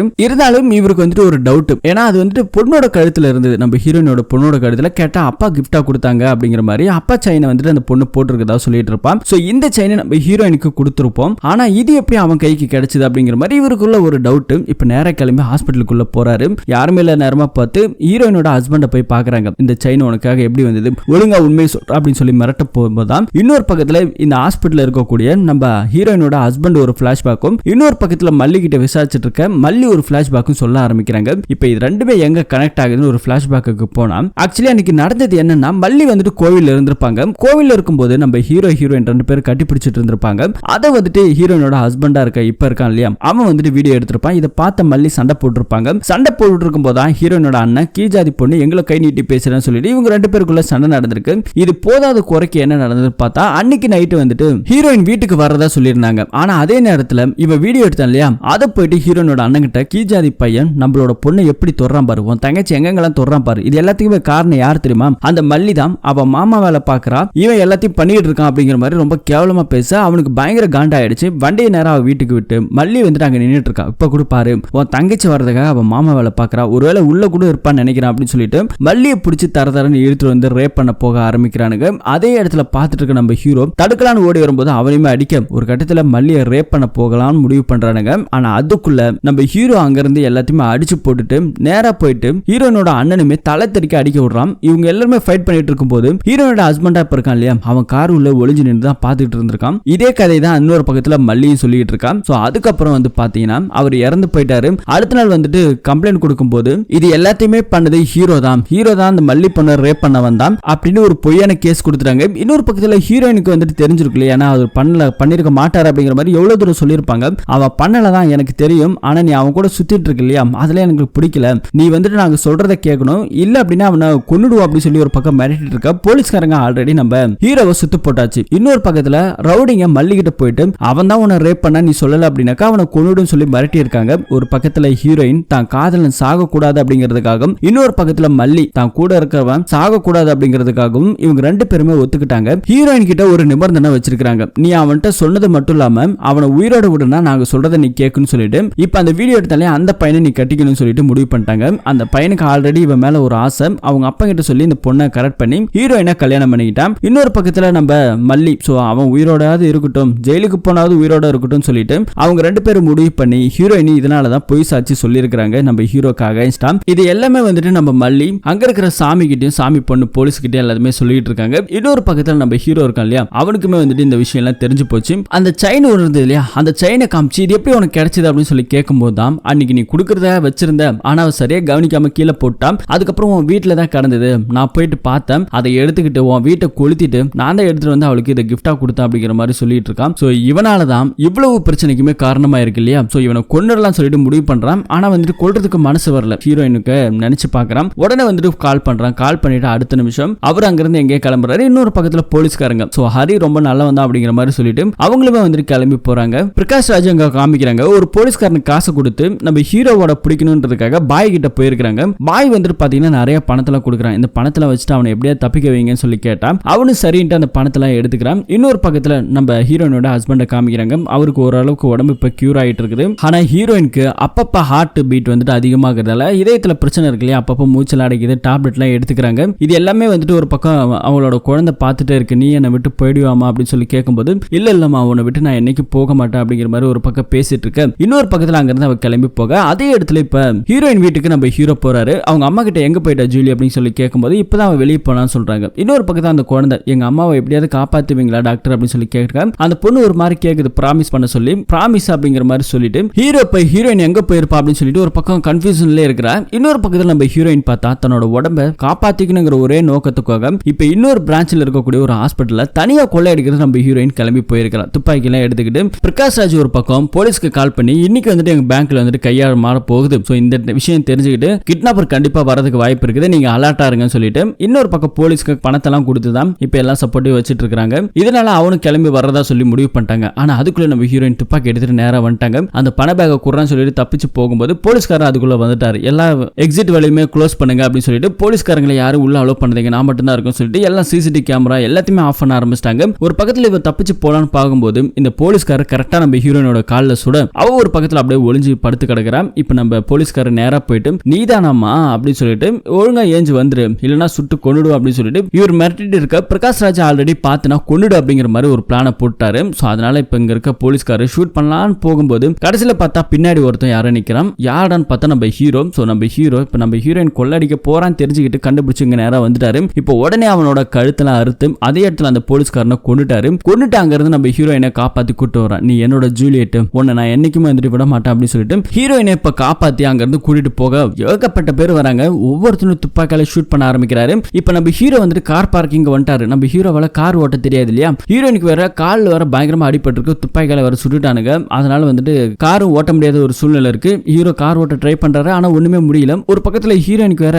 இருந்தாலும் இவருக்கு வந்துட்டு ஒரு டவுட், ஏன்னா அது வந்துட்டு பொண்ணோட கழுத்துல இருந்தது. நம்ம ஹீரோயினோட பொண்ணோட கழுத்துல கேட்டா அப்பா கிஃப்டா கொடுத்தாங்க அப்படிங்கிற மாதிரி அப்பா செயினை வந்துட்டு அந்த பொண்ணு போட்டிருக்கதா சொல்லிட்டு இருப்பான். சோ இந்த செயினை நம்ம ஹீரோயினுக்கு கொடுத்துருப்போம், ஆனா இது எப்படி அவன் கைக்கு கிடைச்சது அப்படிங்கிற மாதிரி இவருக்குள்ள ஒரு டவுட். இப்ப நேரா கிளம்பி ஹாஸ்பிட்டலுக்குள்ள போறாரு. யாருமே இல்ல நேரமா பார்த்து ஹீரோயினோட ஹஸ்பண்ட போய் பாக்குறாங்க. இந்த செயின் உனக்காக எப்படி வந்தது, ஒழுங்கா உண்மையை சொல்ற அப்படின்னு சொல்லி மிரட்ட போகும்போதுதான் இன்னொரு பக்கத்துல இந்த ஹாஸ்பிட்டல் இருக்கக்கூடிய நம்ம ஹீரோயினோட ஹஸ்பண்ட் ஒரு பிளாஷ்பேக்கும், இன்னொரு பக்கத்துல மல்லி கிட்ட விசாரிச்சுட்டு இருக்க மல்லி ஒரு பிளாஷ்பேக்கும் சொல்ல ஆரம்பிக்கிறாங்க. இப்ப இது ரெண்டுமே எங்க கனெக்ட் ஆகுதுன்னு ஒரு பிளாஷ்பேக்கு போனா, ஆக்சுவலி அன்னைக்கு நடந்தது என்னன்னா, மல்லி வந்துட்டு கோவில்ல இருந்திருப்பாங்க. கோவில்ல இருக்கும்போது நம்ம ஹீரோயின் ரெண்டு பேரும் கட்டி பிடிச்சிட்டு இருந்திருப்பாங்க. அதை வந்துட்டு ஹீரோயினோட ஹஸ்பண்டா இருக்க இப்ப இருக்கான் இல்லையா, அவன் வந்துட்டு வீடியோ எடுத்திருப்பான். இதை பார்த்த மல்லி சண்டை போட்டுருப்பாங்க. சண்டை போட்டு இருக்கும் போதுதான் ஹீரோயினோட அண்ணன் கீஜாதி பொண்ணு எங்களை கை நீட்டி பேசுறேன்னு சொல்லிட்டு இவங்க ரெண்டு பேருக்குள்ள சண்டை நடந்திருக்கு. இது போதாத குறைக்கு என்ன நடந்தது பார்த்தா, அன்னைக்கு நைட்டு வந்துட்டு ஹீரோயின் வீட்டுக்கு வரதா சொல்லியிருந்தாங்க. ஆனா அதே நேரத்துல இவ வீடியோ எடுத்தான் இல்லையா, அதை போயிட்டு ஹீரோயினோட அண்ணன் கிட்ட கீஜாதி பையன் நம்மளோட பொண்ணை எப்படி தொடுறான் பாரு, உன் தங்கச்சி எங்கெல்லாம் தொடுறான் பாரு, இது எல்லாத்துக்குமே காரணம் யார் தெரியுமா, அந்த மல்லி தான், அவ மாமா வேலை பாக்குறா, இவன் எல்லாத்தையும் பண்ணிட்டு இருக்கான் அப்படிங்கிற மாதிரி ரொம்ப கேவலமா பேச அவனுக்கு பயங்கர காண்டாயிடுச்சு. வண்டியை நேரம் அவ வீட்டுக்கு விட்டு மல்லி வந்துட்டு அங்க நின்றுட்டு இருக்கா. இப்ப கூட பாரு உன் தங்கச்சி வரதுக்காக அவ மாமா வேலை பாக்குறா, ஒருவேளை உள்ள கூட இருப்பான்னு நினைக்கிறான் அப்படின்னு சொல்லிட்டு மல்லியை பிடிச்சி தரதரன்னு இழுத்து வந்து ரேப் பண்ண போக ஆரம்பிக்கிறானுங்க. அதே இடத்துல பார்த்துட்டு இருக்க நம்ம ஹீரோ தடுக்கலான்னு ஓடி வரும்போது அவனையுமே அடிக்க ஒரு கட்டத்துல மல்லியை ரேப் பண்ண போகலாம்னு முடிவு பண்றானுங்க. ஆனா அதுக்குள்ள நம்ம ஹீரோ அங்க இருந்து எல்லாத்தையுமே அடிச்சு போட்டுட்டு நேரா போயிட்டு ஹீரோனோட அண்ணனுமே தலை தெறிக்க அடிக்க விடுறான். இவங்க எல்லாருமே ஃபைட் பண்ணிட்டு இருக்கும்போது ஹீரோனோட ஹஸ்பண்டா இருக்கான் இல்லையா, அவன் கார் உள்ள ஒளிஞ்சு நின்று தான் பார்த்துட்டு இருந்திருக்கான். இதே கதை தான் இன்னொரு பக்கத்துல மல்லியும் சொல்லிட்டு இருக்கான். சோ அதுக்கப்புறம் வந்து பாத்தீங்கன்னா அவர் இறந்து போயிட்டாரு. அடுத்த நாள் வந்துட்டு கம்ப்ளைண்ட் கொடுக்கும்போது இது எல்லாத்தையுமே பண்ணது ஹீரோ தான் அந்த மல்லி பொண்ணை ரேப் பண்ண வந்தான் அப்படின்னு ஒரு பொய்யான கேஸ் கொடுத்துட்டாங்க. இன்னொரு பக்கத்துல ஹீரோயினுக்கு வந்துட்டு தெரிஞ்சிருக்கு, ஏன்னா அவர் பண்ணிருக்க மாட்டார் அப்படிங்கிற மாதிரி எவ்வளவு தூரம் சொல்லியிருப்பாங்க. அவன் பண்ணலதான் எனக்கு தெரியும், ஆனா நீ அவன் கூட சுத்திட்டு இருக்கு இல்லையா, அதுல எனக்கு பிடிக்கல, நீ வந்துட்டு நாங்க சொல்றதை கேட்கணும், இல்ல அப்படின்னா அவனை கொன்னுடுவோம் அப்படின்னு சொல்லி ஒரு பக்கம் மிரட்டிட்டு இருக்க. போலீஸ்காரங்க ஆல்ரெடி நம்ம ஹீரோவை சுத்து போட்டாச்சு. இன்னொரு பக்கத்துல ரவுடிங்க மல்லி கிட்ட போயிட்டு அவன் தான் உன்னை ரேப் பண்ண நீ சொல்லல அப்படின்னாக்கா அவனை கொன்னுடும் சொல்லி மிரட்டி இருக்காங்க. ஒரு பக்கத்துல ஹீரோயின் தான் காதலன் சாக கூடாது அப்படிங்கிறதுக்காகவும், இன்னொரு பக்கத்துல மல்லி தான் கூட இருக்கிறவன் சாக கூடாது அப்படிங்கிறதுக்காகவும் இவங்க ரெண்டு பேருமே ஒத்துக்கிட்டாங்க. ஹீரோயின் கிட்ட ஒரு நிபந்தனை வச்சிருக்காங்க, நீ அவன்கிட்ட சொன்னது மட்டும் இல்லாம அவனை உயிரோட விடுனா நாங்க சொல்றதை நீ கேட்கணும்னு சொல்லிட்டு இப்ப அந்த வீடியோ எடுத்தாலே அந்த பையனை நீ கட்டிக்கணும்னு சொல்லிட்டு முடிவு பண்ணிட்டாங்க. அந்த பையனுக்கு ஆல்ரெடி இவன் மேல ஒரு ஆசை, அவங்க அப்பா கிட்ட சொல்லி இந்த பொண்ணை கரெக்ட் பண்ணி ஹீரோயினை கல்யாணம் பண்ணிக்கிட்டான். இன்னொரு பக்கத்துல நம்ம மல்லி, சோ அவன் உயிரோடாவது இருக்கட்டும், ஜெயிலுக்கு போனாவது உயிரோட இருக்கட்டும் சொல்லிட்டு அவங்க ரெண்டு பேரும் முடிவு பண்ணி ஹீரோயின் இதனாலதான் பொய் சாட்சி சொல்லியிருக்காங்க நம்ம ஹீரோக்காக. இது எல்லாமே வந்துட்டு நம்ம மல்லி அங்க இருக்கிற சாமி கிட்டையும் சாமி பொண்ணு போலீஸ் கிட்டே எல்லாருமே சொல்லிட்டு இருக்காங்க. இன்னொரு பக்கத்துல நம்ம ஹீரோ இருக்கான் இல்லையா, அவனுக்குமே வந்துட்டு இந்த விஷயம் எல்லாம் தெரிஞ்சு போச்சு. அந்த செயின் ஒரு இருந்தது இல்லையா, அந்த செயினை காமிச்சு இது எப்படி உனக்கு கிடைச்சது அப்படின்னு சொல்லி கேட்கும்போது தான் அன்னைக்கு நீ கொடுக்கறத வச்சிருந்த, ஆனா அவ சரியா கவனிக்காம கீழே போட்டான், அதுக்கப்புறம் உன் வீட்டுல தான் கடந்தது, நான் போயிட்டு பார்த்தேன், அதை எடுத்துக்கிட்டு உன் வீட்டை கொளுத்திட்டு நான் தான் எடுத்துட்டு வந்து அவளுக்கு இதை கிஃப்டா கொடுத்தேன் அப்படிங்கிற மாதிரி சொல்லிட்டு இருக்கான். சோ இவனாலதான் இவ்வளவு பிரச்சனைக்குமே காரணமா இருக்கு இல்லையா. சோ இவனை கொன்னுடலாம் சொல்லிட்டு முடிவு பண்றான். ஆனா வந்துட்டு கொல்றதுக்கு மனசு வரல. ஹீரோயினுக்கு நினைச்சு பாக்குறான். உடனே வந்துட்டு கால் பண்றான். கால் பண்ணிட்டு அடுத்த நிமிஷம் அவர் அங்கிருந்து எங்கே கிளம்புறாரு. இன்னொரு பக்கத்துல போலீஸ்காரங்க சோ ஹரி ரொம்ப நல்லா வந்தா அப்படிங்கிற மாதிரி சொல்லிட்டு அவங்களுமே வந்துட்டு கிளம்பி போறாங்க. பிரகாஷ் ராஜ் அங்க காமிக்கிறாங்க. ஒரு போலீஸ்காரனுக்கு காசு கொடுத்து நம்ம ஹீரோவோட பிடிக்கணும்ன்றதுக்காக பாய் கிட்ட போயிருக்காங்க. பாய் வந்துட்டு பாத்தீங்கன்னா நிறைய பணத்தெல்லாம் கொடுக்குறான். இந்த பணத்துல வச்சுட்டு அவனை எப்படியா தப்பிக்க வைங்கன்னு சொல்லி கேட்டான். அவனு சரின்ட்டு அந்த பணத்தெல்லாம் எடுத்துக்கிறான். இன்னொரு பக்கத்துல நம்ம ஹீரோயினோட ஹஸ்பண்ட காமிக்கிறாங்க. அவருக்கு ஓரளவுக்கு உடம்பு இப்ப கியூர் ஆயிட்டு இருக்குது. ஆனா ஹீரோயினுக்கு அப்பப்ப ஹார்ட் பீட் வந்துட்டு அதிகமாகிறதால இதயத்துல பிரச்சனை இருக்கு இல்லையா, அப்பப்போ மூச்சல் அடைக்குது, டேப்லெட் எல்லாம் எடுத்துக்கிறாங்க. இது எல்லாமே வந்துட்டு ஒரு பக்கம் அவங்களோட குழந்தை பார்த்துட்டே இருக்கு. நீ என்னை விட்டு போயிடுவாமா அப்படின்னு சொல்லி கேட்கும்போது இல்ல இல்லம்மா உன்னை விட்டு நான் என்னைக்கு போக மாட்டேன் அப்படிங்கிற மாதிரி ஒரு பக்கம் பேசிட்டு இருக்க. இன்னொரு பக்கத்துல அங்கிருந்து அவ கிளம்பி போக அதே இடத்துல இப்ப ஹீரோயின் வீட்டுக்கு நம்ம ஹீரோ போறாரு. அவங்க அம்மா கிட்ட எங்க போயிட்டா ஜூலி அப்படின்னு சொல்லி கேட்கும்போது இப்பதான் அவன் வெளியே போனான்னு சொல்றாங்க. இன்னொரு பக்கத்துல அந்த குழந்தை எங்க அம்மாவை எப்படியாவது காப்பாத்துவீங்களா டாக்டர் அப்படின்னு சொல்லி கேட்கிறாங்க. அந்த பொண்ணு ஒரு மாதிரி கேக்குது ப்ராமிஸ் பண்ண சொல்லி. ப்ராமிஸ் அப்படிங்கிற மாதிரி சொல்லிட்டு ஹீரோ போய் ஹீரோயின் எங்க போயிருப்பா அப்படின்னு சொல்லிட்டு ஒரு பக்கம் கன்ஃபியூஷன்ல இருக்கிறா. இன்னொரு பக்கத்துல நம்ம ஹீரோயின் பார்த்தா தன்னோட உடம்ப காப்பாத்திக்கணுங்கிற ஒரே நோக்கத்துக்காக இப்ப இன்னொரு பிரான்ச்ல இருக்கக்கூடிய ஒரு ஹாஸ்பிட்டல்ல தனியா கொள்ளையடிக்கிறது நம்ம ஹீரோயின் கிளம்பி போயிருக்கலாம். துப்பாக்கி எல்லாம் எடுத்துக்கிட்டு பிரகாஷ் ராஜ் ஒரு பக்கம் போலீஸ்க்கு கால் பண்ணி இன்னைக்கு வந்துட்டு எங்க பேங்க்ல வந்துட்டு கையாள மாற போகுது. சோ இந்த விஷயம் தெரிஞ்சுக்கிட்டு கிட்னாப்பர் கண்டிப்பா வரதுக்கு வாய்ப்பு இருக்குது, நீங்க அலர்ட்டா இருங்கன்னு சொல்லிட்டு இன்னொரு பக்கம் போலீஸ்க்கு பணத்தெல்லாம் கொடுத்துதான் இப்ப எல்லாம் சப்போர்ட்டிவ் வச்சிட்டு இருக்காங்க. இதனால அவனும் கிளம்பி வரதா சொல்லி முடிவு பண்ணிட்டாங்க. ஆனா அதுக்குள்ள நம்ம ஹீரோயின் துப்பாக்கி எடுத்துட்டு நேரா வந்துட்டாங்க. அந்த பண பேக குறான்னு சொல்லிட்டு தப்பிச்சு போகும்போது போலீஸ்காரர் அதுக்குள்ள வந்துட்டாரு. எல்லா எக்ஸிட் வழியுமே க்ளோஸ் பண்ணுங்க அப்படின்னு சொல்லிட்டு போலீஸ்காரங்களை யாரும் உள்ள அலோ பண்ணாதீங்க, நான் மட்டும் தான் இருக்கும் சொல்லிட்டு எல்லாம் சிசிடிவி கேமரா எல்லாத்தையுமே ஆஃப் பண்ண ஆரம்பிச்சிட்டாங்க. ஒரு பக்கத்துல இவர் தப்பிச்சு போன போலான்னு பார்க்கும்போது இந்த போலீஸ்காரர் கரெக்டா நம்ம ஹீரோயினோட காலில் சுட அவ ஒரு பக்கத்துல அப்படியே ஒளிஞ்சு படுத்து கிடக்குறான். இப்ப நம்ம போலீஸ்காரர் நேரா போயிட்டு நீதானாமா அப்படின்னு சொல்லிட்டு ஒழுங்கா ஏஞ்சு வந்துரு இல்லைன்னா சுட்டு கொண்டுடும் அப்படின்னு சொல்லிட்டு இவர் மிரட்டிட்டு இருக்க பிரகாஷ் ராஜ் ஆல்ரெடி பார்த்துனா கொண்டுடு அப்படிங்கிற மாதிரி ஒரு பிளானை போட்டாரு. சோ அதனால இப்ப இங்க இருக்க போலீஸ்காரர் ஷூட் பண்ணலான்னு போகும்போது கடைசியில பார்த்தா பின்னாடி ஒருத்தன் யாரும் நிக்கிறான். யாரான்னு பார்த்தா நம்ம ஹீரோ. சோ நம்ம ஹீரோ இப்ப நம்ம ஹீரோயின் கொள்ளடிக்க போறான்னு தெரிஞ்சுக்கிட்டு கண்டுபிடிச்சு இங்க நேரா வந்துட்டாரு. இப்போ உடனே அவனோட கழுத்துல அறுத்து அதே இடத்துல அந்த போலீஸ்காரனை கொண்டுட்டாரு. கொண்டுட்டு அங்க இருந்து நம்ம ஹீரோயினை காப்பாத்தி கூட்டு வரான். நீ என்னோட ஜூலியட், உன்னை நான் என்னைக்குமே வந்துட்டு விட மாட்டேன் அப்படின்னு சொல்லிட்டு ஹீரோயினை இப்ப காப்பாத்தி அங்க இருந்து கூட்டிட்டு போக ஏகப்பட்ட பேர் வராங்க. ஒவ்வொருத்தரும் துப்பாக்கியால ஷூட் பண்ண ஆரம்பிக்கிறாரு. இப்ப நம்ம ஹீரோ வந்துட்டு கார் பார்க்கிங் வந்துட்டாரு. நம்ம ஹீரோவால கார் ஓட்ட தெரியாது இல்லையா, ஹீரோயினுக்கு வேற கால் வர பயங்கரமா அடிபட்டு இருக்கு, துப்பாக்கியால வர சுட்டுட்டானுங்க. அதனால வந்துட்டு காரும் ஓட்ட முடியாத ஒரு சூழ்நிலை இருக்கு. ஹீரோ கார் ஓட்ட ட்ரை பண்றாரு, ஆனா ஒண்ணுமே முடியல. ஒரு பக்கத்துல ஹீரோயினுக்கு வேற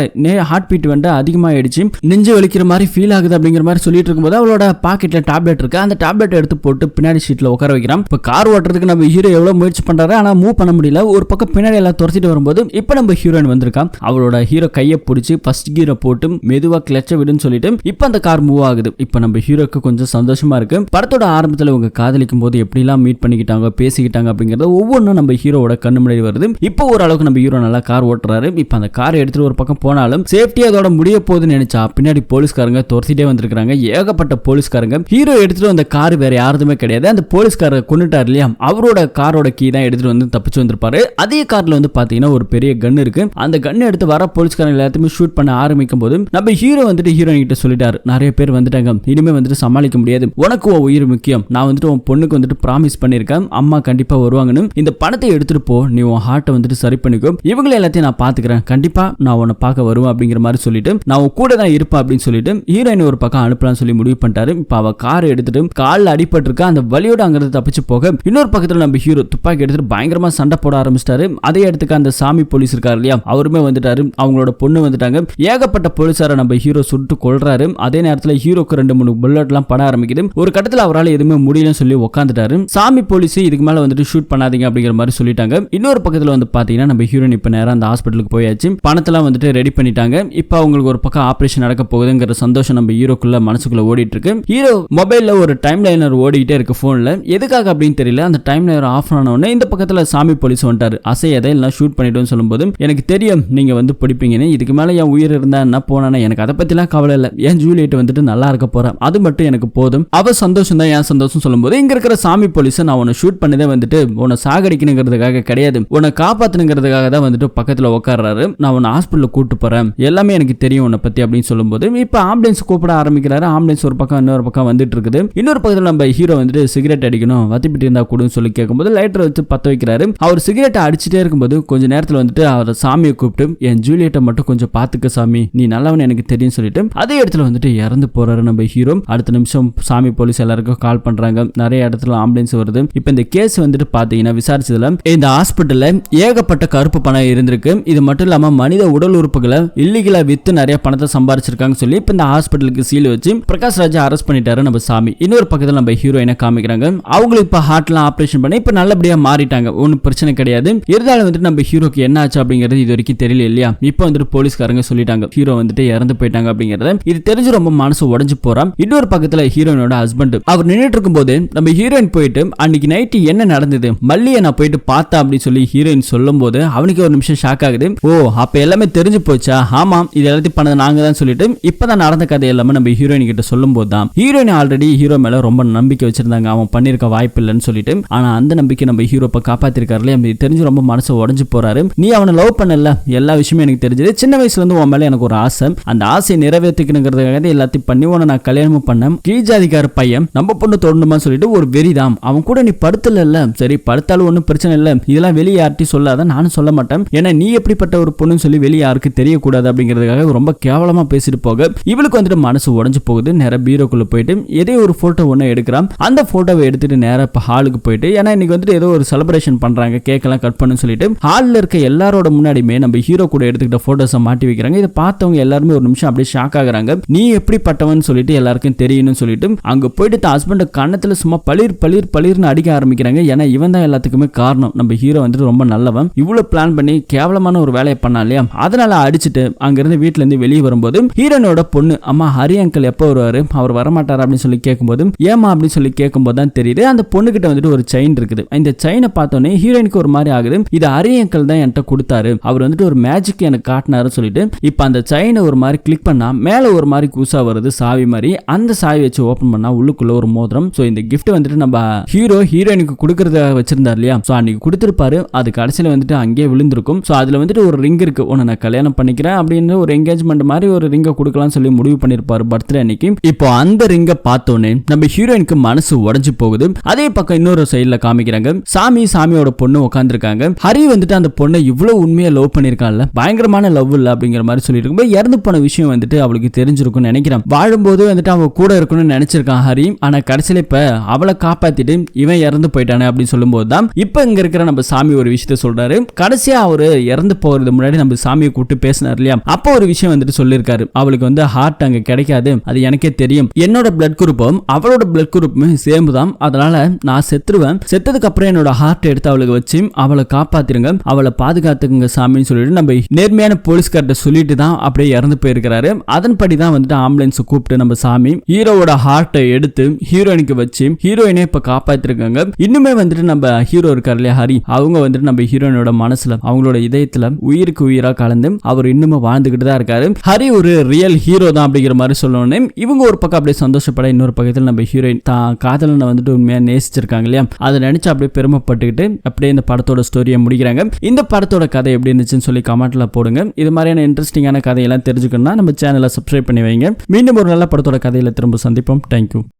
ஹார்ட் பீட் வந்து அதிகமாயிடுச்சு, நெஞ்சு வலிக்கிற மாதிரி ஃபீல் ஆகுது அப்படிங்கிற மாதிரி சொல்லிட்டு இருக்கும்போது அவளோட பாக்கெட்ல டேப்லெட் இருக்கு. அந்த டேப்லெட் எடுத்து போட்டு பின்னாடி சீட்ல உட்கார வைக்கிறான். இப்ப கார் ஓட்டுறதுக்கு நம்ம ஹீரோ எவ்வளவு முயற்சி பண்றாரு, ஆனா மூவ் பண்ண முடியல. ஒரு பக்கம் பின்னாடி எல்லாம் துரத்திட்டு வரும்போது இப்ப நம்ம ஹீரோயின் வந்திருக்கான். அவளோட ஹீரோ கையை பிடிச்சி ஃபர்ஸ்ட் கீரை போட்டு மெதுவா கிளட்ச விடுன்னு சொல்லிட்டு இப்ப அந்த கார் மூவ் ஆகுது. இப்ப நம்ம ஹீரோக்கு கொஞ்சம் சந்தோஷமா இருக்கு. படத்தோட ஆரம்பத்துல இவங்க காதலிக்கும் போது எப்படிலாம் மீட் பண்ணிக்கிட்டாங்க பேசிக்கிட்டாங்க அப்படிங்கறது ஒவ்வொன்றும் நம்ம ஹீரோவோட கண்ணு முன்னாடி வருது. இப்போ ஓரளவுக்கு நம்ம ஹீரோ நல்லா கார் ஓட்டுறாரு. இப்ப அந்த காரை எடுத்துட்டு ஒரு பக்கம் போனாலும் சேஃப்டி அதோட முடிய போகுதுன்னு நினைச்சா பின்னாடி போலீஸ்காரங்க துரத்திட்டே வந்திருக்காங்க. ஏகப்பட்ட போலீஸ்காரங்க. ஹீரோ எடுத்துட்டு வந்த கார் வேற யாருமே கிடையாது, அந்த போலீஸ்காரர் கொண்டுட்டார் இல்லையா, அவரோட காரோட கீ தான் எடுத்துட்டு வந்து தப்பிச்சு வந்திருப்பாரு. அதே கார்ல வந்து பாத்தீங்கன்னா ஒரு பெரிய கன் இருக்கு. அந்த கன் எடுத்து வர போலீஸ்காரங்க எல்லாத்தையுமே ஷூட் பண்ண ஆரம்பிக்கும் போது நம்ம ஹீரோ வந்துட்டு ஹீரோயின் கிட்ட சொல்லிட்டாரு, நிறைய பேர் வந்துட்டாங்க, இனிமே வந்துட்டு சமாளிக்க முடியாது, உனக்கு உன் உயிர் முக்கியம், நான் வந்துட்டு உன் பொண்ணுக்கு வந்துட்டு ப்ராமிஸ் பண்ணிருக்கேன், அம்மா கண்டிப்பா வருவாங்கன்னு, இந்த பணத்தை எடுத்துட்டு போ, நீ உன் ஹார்ட்டை வந்துட்டு சரி பண்ணிக்கோ, இவங்களை எல்லாத்தையும் நான் பாத்துக்கிறேன், கண்டிப்பா நான் உன்னை பார்க்க வருவேன் அப்படிங்கிற மாதிரி சொல்லிட்டு நான் உன் கூட தான் இருப்பேன் அப்படின்னு சொல்லிட்டு ஹீரோயின் ஒரு பக்கம் அனுப்பலாம்னு சொல்லி முடிவு பண்ணிட்டாரு. இப்ப அவ காரை எடுத்துட்டு காலில் அடிபட்டு இருக்கா, அந்த வலியோட அங்கிருந்து தப்பிச்சு போக இன்னொரு பக்கத்துல நம்ம ஹீரோ துப்பாக்கி எடுத்துட்டு பயங்கரமா சண்டை போட ஆரம்பிச்சிட்டாரு. அதே இடத்துக்கு அந்த சாமி போலீஸ் இருக்காரு இல்லையா, அவருமே வந்துட்டாரு, அவங்களோட பொண்ணு வந்துட்டாங்க. ஏகப்பட்ட போலீஸார நம்ம ஹீரோ சுட்டு கொள்றாரு. அதே நேரத்தில் ஹீரோக்கு 2-3 புல்லட் எல்லாம் பட ஆரம்பிக்குது. ஒரு கட்டத்தில் அவரால் எதுவுமே முடியலன்னு சொல்லி உட்காந்துட்டாரு. சாமி போலீஸ் இதுக்கு மேல வந்துட்டு ஷூட் பண்ணாதீங்க அப்படிங்கிற மாதிரி சொல்லிட்டாங்க. இன்னொரு பக்கத்தில் வந்து பாத்தீங்கன்னா நம்ம ஹீரோயின் இப்ப நேரம் அந்த ஹாஸ்பிட்டலுக்கு போயாச்சு, பணத்தெல்லாம் வந்துட்டு ரெடி பண்ணிட்டாங்க. இப்ப அவங்களுக்கு ஒரு பக்கம் ஆபரேஷன் நடக்க போகுதுங்கிற சந்தோஷம் நம்ம ஹீரோக்குள்ள மனசுக்குள்ள ஓடிட்டு இருக்கு. ஹீரோ மொபைல்ல ஒரு டைம் லைனர் ஓடிட்டே இருக்கு போன்ல, எதுக்காக அப்படின்னு தெரியல. அந்த டைம் லைனர் ஆஃப் ஆன உடனே இந்த பக்கத்துல சாமி போலீஸ் வந்துட்டாரு. அசையதை எல்லாம் ஷூட் பண்ணிட்டோம்னு சொல்லும்போது எனக்கு தெரியும் நீங்க வந்து பிடிப்பீங்கன்னு, இதுக்கு மேல என் உயிர் இருந்தா என்ன போனா எனக்கு அதை பத்திலாம் கவலை இல்லை, என் ஜூலியட் வந்துட்டு நல்லா இருக்க போறேன், அது மட்டும் எனக்கு போதும், அவ சந்தோஷம் தான் என் சந்தோஷம் சொல்லும்போது இங்க இருக்கிற சாமி போலீஸ் நான் உன்னை ஷூட் பண்ணதே வந்துட்டு உன்னை சாகடிக்கணுங்கிறதுக்காக கிடையாது, உன்னை காப்பாத்தணுங்கிறதுக்காக தான் வந்துட்டு பக்கத்துல உட்கார்றாரு, நான் உன்னை ஹாஸ்பிட்டலுக்கு கூட்டு போறேன், எல்லாமே எனக்கு தெரியும் உன்னை பத்தி அப்படின்னு சொல்லும்போது இப்ப ஆம்புலன்ஸ் கூப்பிட ஆரம்பிக்கிறாரு. ஆம்புலன்ஸ் ஒரு பக்கம் இன்னொரு பக்கம் வந்துட்டு இருக்குது. இன்னொரு பக்கத்துல நம்ம ஹீரோ வந்துட்டு சிகரெட் அடிக்கணும், வத்திப்பிட்டு இருந்தா கூடுன்னு சொல்லி கேட்கும்போது லைட்டர் வச்சு பத்த வைக்கிறாரு. அவர் சிகரெட் அடிச்சுட்டே இருக்கும்போது கொஞ்ச நேரத்துல வந்துட்டு அவர் சாமியை கூப்பிட்டு என் ஜூலியட்டை மட்டும் கொஞ்சம் பாத்துக்க சாமி, நீ நல்லவன் எனக்கு தெரியும் சொல்லிட்டு அதே இடத்துல வந்துட்டு இறந்து போறாரு நம்ம ஹீரோ. அடுத்த நிமிஷம் சாமி போலீஸ் எல்லாருக்கும் கால் பண்றாங்க, நிறைய இடத்துல ஆம்புலன்ஸ் வருது. இப்ப இந்த கேஸ் வந்துட்டு பாத்தீங்கன்னா விசாரிச்சதுல இந்த ஹாஸ்பிட்டல்ல ஏகப்பட்ட கருப்பு பணம் இருந்திருக்கு. இது மட்டும் இல்லாம மனித உடல் உறுப்புகளை இல்லீகலா வித்து நிறைய பணத்தை சம்பாதிச்சிருக்காங்க சொல்லி இப்ப இந்த ஹாஸ்பிட்டலுக்கு சீல் வச்சு பிரகாஷ் ராஜா அரெஸ்ட் பண்ணிட்டாரு நம்ம சாமி. இன்னொரு பக்கத்துல நம்ம ஹீரோயினை காமிக்கிறாங்க, அவங்களுக்கு இப்ப ஹார்ட்லாம் ஆபரேஷன் பண்ணி இப்ப நல்லபடியா மாறிட்டாங்க, ஒன்னும் பிரச்சனை கிடையாது. இருந்தாலும் வந்துட்டு நம்ம ஹீரோக்கு என்ன ஆச்சு அப்படிங்கிறது இது வரைக்கும் தெரியல இல்லையா. இப்ப வந்துட்டு போலீஸ்காரங்க சொல்லிட்டாங்க ஹீரோ வந்துட்டு இறந்து போயிட்டாங்க அப்படிங்கறத. இது தெரிஞ்சு ரொம்ப மனசு உடைஞ்சு போறான். இன்னொரு பக்கத்துல ஹீரோயினோட ஹஸ்பண்ட் அவர் நின்னுட்டு இருக்கும் போது நம்ம ஹீரோயின் போயிட்டு அன்னைக்கு நைட் என்ன நடந்தது மல்லியை நான் போயிட்டு பார்த்தா அப்படின்னு சொல்லி ஹீரோயின் சொல்லும் போது அவனுக்கு ஒரு நிமிஷம் ஷாக் ஆகுது. ஓ அப்ப எல்லாமே தெரிஞ்சு போச்சா, ஆமா இது எல்லாத்தையும் பண்ணது நாங்க தான் சொல்லிட்டு இப்பதான் நடந்த கதை எல்லாமே நம்ம ஹீரோயின் கிட்ட சொல்லும் போது தான் ஹீரோயின் ஆல்ரெடி ஹீரோ மேல ரொம்ப நம்பிக்கை வச்சிருந்தாங்க, அவன் பண்ணிருக்க வாய்ப்பு இல்லைன்னு சொல்லிட்டு. ஆனா அந்த நம்பிக்கை நம்ம ஹீரோ காப்பாத்திருக்காருல, தெரிஞ்சு ரொம்ப மனசு உடைஞ்சு போறாரு. நீ அவனை லவ் பண்ணல, எல்லா விஷயமும் எனக்கு தெரிஞ்சது, சின்ன வயசுல இருந்து உன் மேல எனக்கு ஒரு ஆசை, அந்த ஆசையை நிறைவேற்றிக்கணுங்கிறதுக்காக எல்லாத்தையும் பண்ணி உன நான் கல்யாணமும் பண்ணேன், கீழ்ஜாதிக்கார பையன் நம்ம பொண்ணு தொடணுமா சொல்லிட்டு ஒரு வெறிதான், அவன் கூட நீ படுத்தல, சரி படுத்தாலும் ஒன்னும் பிரச்சனை இல்லை, இதெல்லாம் வெளியே யார்ட்டையும் சொல்லாத, நானும் சொல்ல மாட்டேன், ஏன்னா நீ எப்படிப்பட்ட ஒரு பொண்ணுன்னு சொல்லி வெளியே யாருக்கு தெரியக்கூடாது அப்படிங்கிறதுக்காக ரொம்ப கேவலமா பேசிட்டு போக இவளுக்கு வந்துட்டு மனசு உடைஞ்சு போகுது. நேர பீரோக்குள்ள போயிட்டு ஏதோ ஒரு போட்டோ ஒண்ணு எடுக்கிறான். அந்த போட்டோவை எடுத்துட்டு நேரா இப்ப ஹாலுக்கு போயிட்டு, ஏன்னா இன்னைக்கு வந்துட்டு ஏதோ ஒரு செலிப்ரேஷன் பண்றாங்க, கேக் எல்லாம் கட் பண்ணு சொல்லிட்டு ஹால்ல இருக்க எல்லாரோட முன்னாடியுமே நம்ம ஹீரோ கூட எடுத்துக்கிட்ட போட்டோஸை மாட்டி வைக்கிறாங்க. இதை பார்த்தவங்க எல்லாருமே ஒரு நிமிஷம் அப்படியே ஷாக் ஆகுறாங்க. நீ எப்படிப்பட்டவன் சொல்லிட்டு எல்லாருக்கும் தெரியணும்னு சொல்லிட்டு அங்க போயிட்டு தான் ஹஸ்பண்ட் கண்ணத்துல சும்மா பளிர் பளிர் பளிர்னு அடிக்க ஆரம்பிக்கிறாங்க. ஏன்னா இவன் தான் எல்லாத்துக்குமே காரணம், நம்ம ஹீரோ வந்துட்டு ரொம்ப நல்லவன், இவ்வளவு பிளான் பண்ணி கேவலமான ஒரு வேலையை பண்ணா இல்லையா, அதனால அடிச்சுட்டு அங்கிருந்து வீட்டுல இருந்து வெளியே வரும்போது ஹீரோனோட பொண்ணு அம்மா ஹரி அங்கிள் எப்போ வருவாரு, அவர் வரமாட்டாரு அப்படின்னு சொல்லி கேட்கும்போது ஏமா அப்படின்னு அப்படின்னு சொல்லி கேட்கும்போது தான் தெரியுது அந்த பொண்ணுகிட்ட வந்துட்டு ஒரு செயின் இருக்குது. இந்த செயினை பார்த்தோன்னே ஹீரோயினுக்கு ஒரு மாதிரி ஆகுது. இது ஹரி அங்கிள் தான் என்கிட்ட கொடுத்தாரு, அவர் வந்துட்டு ஒரு மேஜிக் எனக்கு காட்டினாரு சொல்லிட்டு இப்ப அந்த செயினை ஒரு மாதிரி கிளிக் பண்ணா மேல ஒரு மாதிரி கூசா வருது சாவி மாதிரி. அந்த சாவி வச்சு ஓபன் பண்ணா உள்ளுக்குள்ள ஒரு மோதிரம். சோ இந்த gift வந்துட்டு நம்ம ஹீரோயினுக்கு கொடுக்கறதுக்காக வச்சிருந்தார் இல்லையா, சோ அன்னைக்கு கொடுத்திருப்பாரு. அது கடைசியில வந்துட்டு அங்கேயே விழுந்திருக்கும். சோ அதுல வந்துட்டு ஒரு ரிங் இருக்கு, உன்னை நான் கல்யாணம் பண்ணிக்கிறேன் அப்படின்னு ஒரு என்கேஜ்மெண்ட் மாதிரி ஒரு ரிங்கை கொடுக்கலாம்னு சொல்லி முடிவு பண்ணிருப்பாரு பர்த்டே அன்னைக்கு. இப்போ அந்த ரிங்கை பார்த்தோன்னே நம்ம ஹீரோயினுக்கு மனசு உடைஞ்சு போகுது. அதே பக்கம் இன்னொரு சைடுல காமிக்கிறாங்க சாமியோட பொண்ணு உட்காந்துருக்காங்க. ஹரி வந்துட்டு அந்த பொண்ணை இவ்வளவு உண்மையா லவ் பண்ணிருக்கான்ல, பயங்கரமான லவ் இல்ல அப்படிங்கிற மாதிரி சொல்லிட்டு இருக்கும்போது இறந்து போன விஷயம் வந்துட்டு அவளுக்கு தெரிஞ்சிருக்கும்னு நினைக்கிறேன். வாழும்போது வந்துட்டு அவ கூட இருக்கணும்னு நினைச்சிருக்கான் ஹரி. ஆனா கடைசியில இப்ப அவளை காப்பாத்திட்டு இவன் இறந்து போயிட்டானே அப்படின்னு சொல்லும்போது தான் இப்ப இங்க இருக்கிற நம்ம சாமி ஒரு விஷயத்த சொல்றாரு. கடைசியா அவரு இறந்து போறது முன்னாடி நம்ம சாமியை கூப்பிட்டு பேசினார் இல்லையா, அப்போ ஒரு விஷயம் வந்துட்டு சொல்லிருக்காரு. அவளுக்கு வந்து ஹார்ட் அங்க கிடைக்காது, அது எனக்கே தெரியும். என்னோட பிளட் குரூப்பும் அவளோட பிளட் குரூப்பும் சேம் தான், அதனால நான் செத்துருவேன். செத்ததுக்கு அப்புறம் என்னோட ஹார்ட் எடுத்து அவளுக்கு வச்சு அவளை காப்பாத்திருங்க, அவளை பாதுகாத்துக்குங்க சாமின்னு சொல்லிட்டு நம்ம நேர்மையான போலீஸ்கார்ட்ட சொல்லிட்டு தான் அப்படியே இறந்து போயிருக்கிறாரு. அதன்படி தான் வந்துட்டு ஆம்புலன்ஸ் கூப்பிட்டு நம்ம சாமி ஹீரோவோட ஹார்ட்டை எடுத்து ஹீரோயினுக்கு வச்சு ஹீரோயினை இப்ப காப்பாத்திருக்காங்க. இன்னுமே வந்துட்டு நம்ம ஹீரோ இருக்காரு இல்லையா ஹரி, அவங்க வந்துட்டு நம்ம ஹீரோயினோட மனசுல அவங்களோட இதயத்துல உயிருக்கு உயிரா கலந்து அவர் இன்னுமே வாழ்ந்துகிட்டு தான் இருக்காரு. ஹரி ஒரு ரியல் ஹீரோ தான் அப்படிங்கிற மாதிரி சொல்லணும். இவங்க ஒரு பக்கம் அப்படியே சந்தோஷப்பட, இன்னொரு பக்கத்தில் நம்ம ஹீரோயின் தான் காதலனை வந்துட்டு உண்மையா நேசிச்சிருக்காங்க இல்லையா, அதை நினைச்சு அப்படியே பெருமைப்பட்டுக்கிட்டு அப்படியே இந்த படத்தோட ஸ்டோரியை முடிக்கிறாங்க. இந்த படத்தோட கதை எப்படி இருந்துச்சுன்னு சொல்லி கமெண்ட்ல போடுங்க. இது மாதிரியான இன்ட்ரெஸ்டிங்கான கதையெல்லாம் தெரிஞ்சுக்கணும்னா நம்ம சேனலை சப்ஸ்கிரைப் பண்ணி வைங்க. மீண்டும் ஒரு நல்ல படத்தோட கதையில திரும்ப சந்திப்போம். தேங்க்யூ.